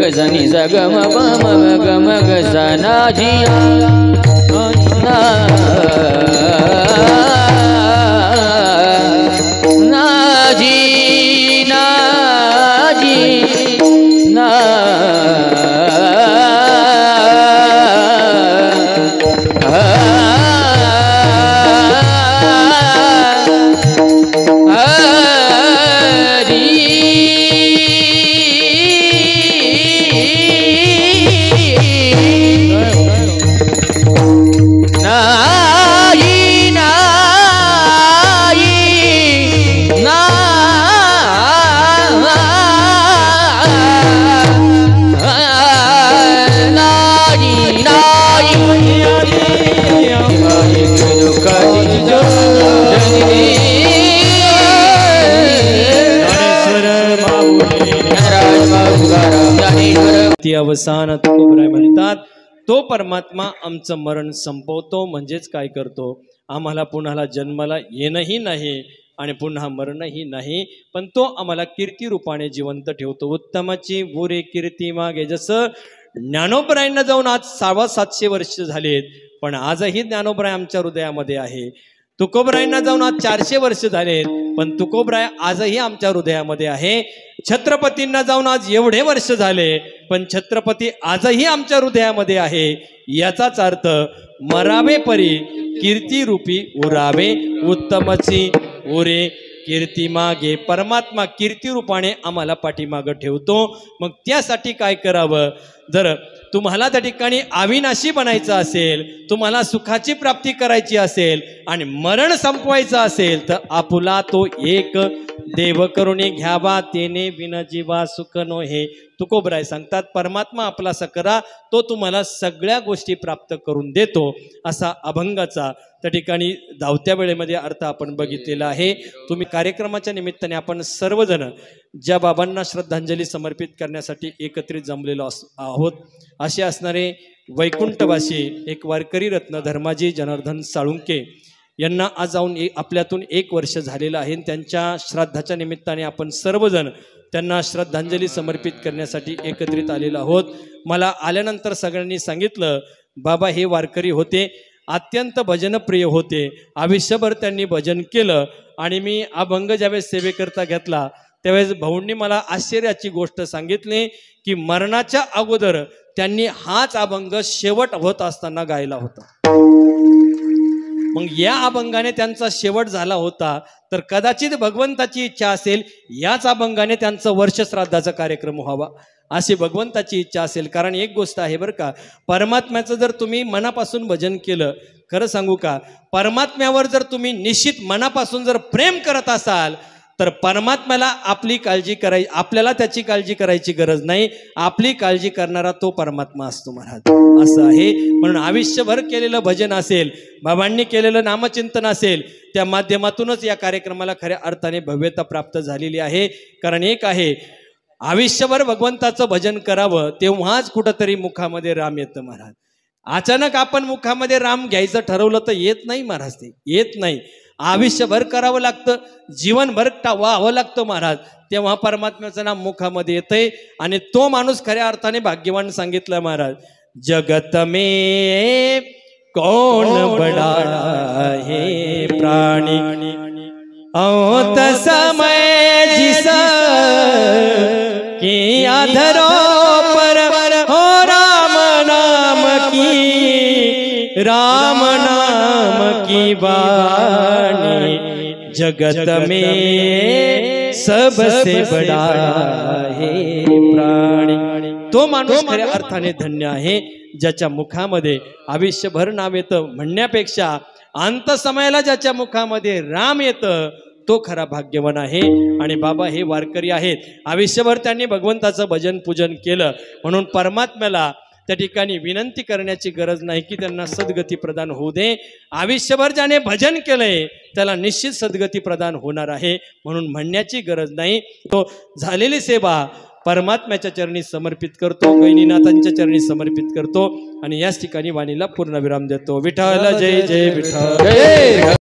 Speaker 2: ग सा नि सा ग म प म ग म ग सा ना जी ना ना जी ना जी ना
Speaker 1: ती अवसान तुकोबराय म्हणतात तो परमात्मा आमचं मरण संपवतो म्हणजेच काय करतो आम्हाला पुन्हा जन्माला येणंही नाही आणि पुन्हा मरणही नाही पण तो आम्हाला कीर्ती रूपाने जिवंत ठेवतो उत्तमाची बुरे कीर्ती मागे जसं ज्ञानोबरायांना जाऊन आज 750 वर्ष झालेत पण आजही ज्ञानोबराय आमच्या हृदयामध्ये आहे तुकोबरायांना जाऊन आज 400 वर्ष झालेत पण तुकोबराय आजही आमच्या हृदयामध्ये आहे छत्रपतींना जाऊन आज एवढे वर्ष झाले पण छत्रपती आजही आमच्या हृदयामध्ये आहे याचाच अर्थ मरावे परी कीर्ती रूपी उरावे उत्तमची उरे कीर्ती मागे परमात्मा कीर्ती रूपाने आम्हाला पाठीमागं ठेवतो मग त्यासाठी काय करावं जर तुम्हाला त्या ठिकाणी अविनाशी बनायचं असेल तुम्हाला सुखाची प्राप्ती करायची असेल आणि मरण संपवायचं असेल तर आपुला तो एक देव करुणी घ्यावा तेने बिन जीवा सुख नो हे तुकोबराय सांगतात परमात्मा आपला सकरा तो तुम्हाला सगळ्या गोष्टी प्राप्त करून देतो असा अभंगाचा त्या ठिकाणी धावत्या वेळेमध्ये अर्थ आपण बघितलेला आहे तुम्ही कार्यक्रमाच्या निमित्ताने आपण सर्वजण ज्या बाबांना श्रद्धांजली समर्पित करण्यासाठी एकत्रित जमलेलो आहोत असे असणारे वैकुंठवासी एक वारकरी रत्न धर्माजी जनार्दन साळुंके यांना आज जाऊन आपल्यातून 1 वर्ष झालेलं आहे त्यांच्या श्राद्धाच्या निमित्ताने आपण सर्वजण त्यांना श्रद्धांजली समर्पित करण्यासाठी एकत्रित आलेलो आहोत मला आल्यानंतर सगळ्यांनी सांगितलं बाबा हे वारकरी होते अत्यंत भजनप्रिय होते आयुष्यभर त्यांनी भजन केलं आणि मी अभंग ज्यावेळेस सेवेकरता घेतला त्यावेळेस भाऊंनी मला आश्चर्याची गोष्ट सांगितली की मरणाच्या अगोदर त्यांनी हाच अभंग शेवट होत असताना गायला होता मग या अभंगाने त्यांचा शेवट झाला होता तर कदाचित भगवंताची इच्छा असेल याच अभंगाने त्यांचं वर्ष श्राद्धाचा कार्यक्रम व्हावा अशी भगवंताची इच्छा असेल कारण एक गोष्ट आहे बरं का परमात्म्याचं जर तुम्ही मनापासून भजन केलं खरं सांगू का परमात्म्यावर जर तुम्ही निश्चित मनापासून जर प्रेम करत असाल तर परमात्म्याला आपली काळजी करायची आपल्याला त्याची काळजी करायची गरज नाही आपली काळजी करणारा तो परमात्मा असतो महाराज असं आहे म्हणून आयुष्यभर केलेलं भजन असेल बाबांनी केलेलं नामचिंतन असेल त्या माध्यमातूनच या कार्यक्रमाला खऱ्या अर्थाने भव्यता प्राप्त झालेली आहे कारण एक आहे आयुष्यभर भगवंताचं भजन करावं तेव्हाच कुठंतरी मुखामध्ये राम येतं महाराज अचानक आपण मुखामध्ये राम घ्यायचं ठरवलं तर येत नाही महाराज ते येत नाही आयुष्यभर करावं लागतं जीवनभर व्हावं लागतं महाराज तेव्हा परमात्म्याचं नाम मुखामध्ये येतंय आणि तो माणूस खऱ्या अर्थाने भाग्यवान सांगितलं महाराज जगत में कौन बड़ा है प्राणी औत समय जिस की अधरों पर हो राम नाम की वाणी जगत में सबसे बड़ा है प्राणी तो माणूस खऱ्या अर्थाने धन्य आहे ज्याच्या मुखामध्ये आयुष्यभर नाव येतं म्हणण्यापेक्षा अंत समयाला ज्याच्या मुखामध्ये राम येतं तो खरा भाग्यवान आहे आणि बाबा हे वारकरी आहेत आयुष्यभर त्यांनी भगवंताचं भजन पूजन केलं म्हणून परमात्म्याला त्या ठिकाणी विनंती करण्याची गरज नाही की त्यांना सद्गती प्रदान होऊ दे आयुष्यभर ज्याने भजन केलंय त्याला निश्चित सद्गती प्रदान होणार आहे म्हणून म्हणण्याची गरज नाही तो झालेली सेवा परमात्म्याच्या चरणी समर्पित करतो गैनीनाथांच्या चरणी समर्पित करतो आणि याच ठिकाणी वाणीला पूर्णविराम देतो विठ्ठल जय जय विठ्ठल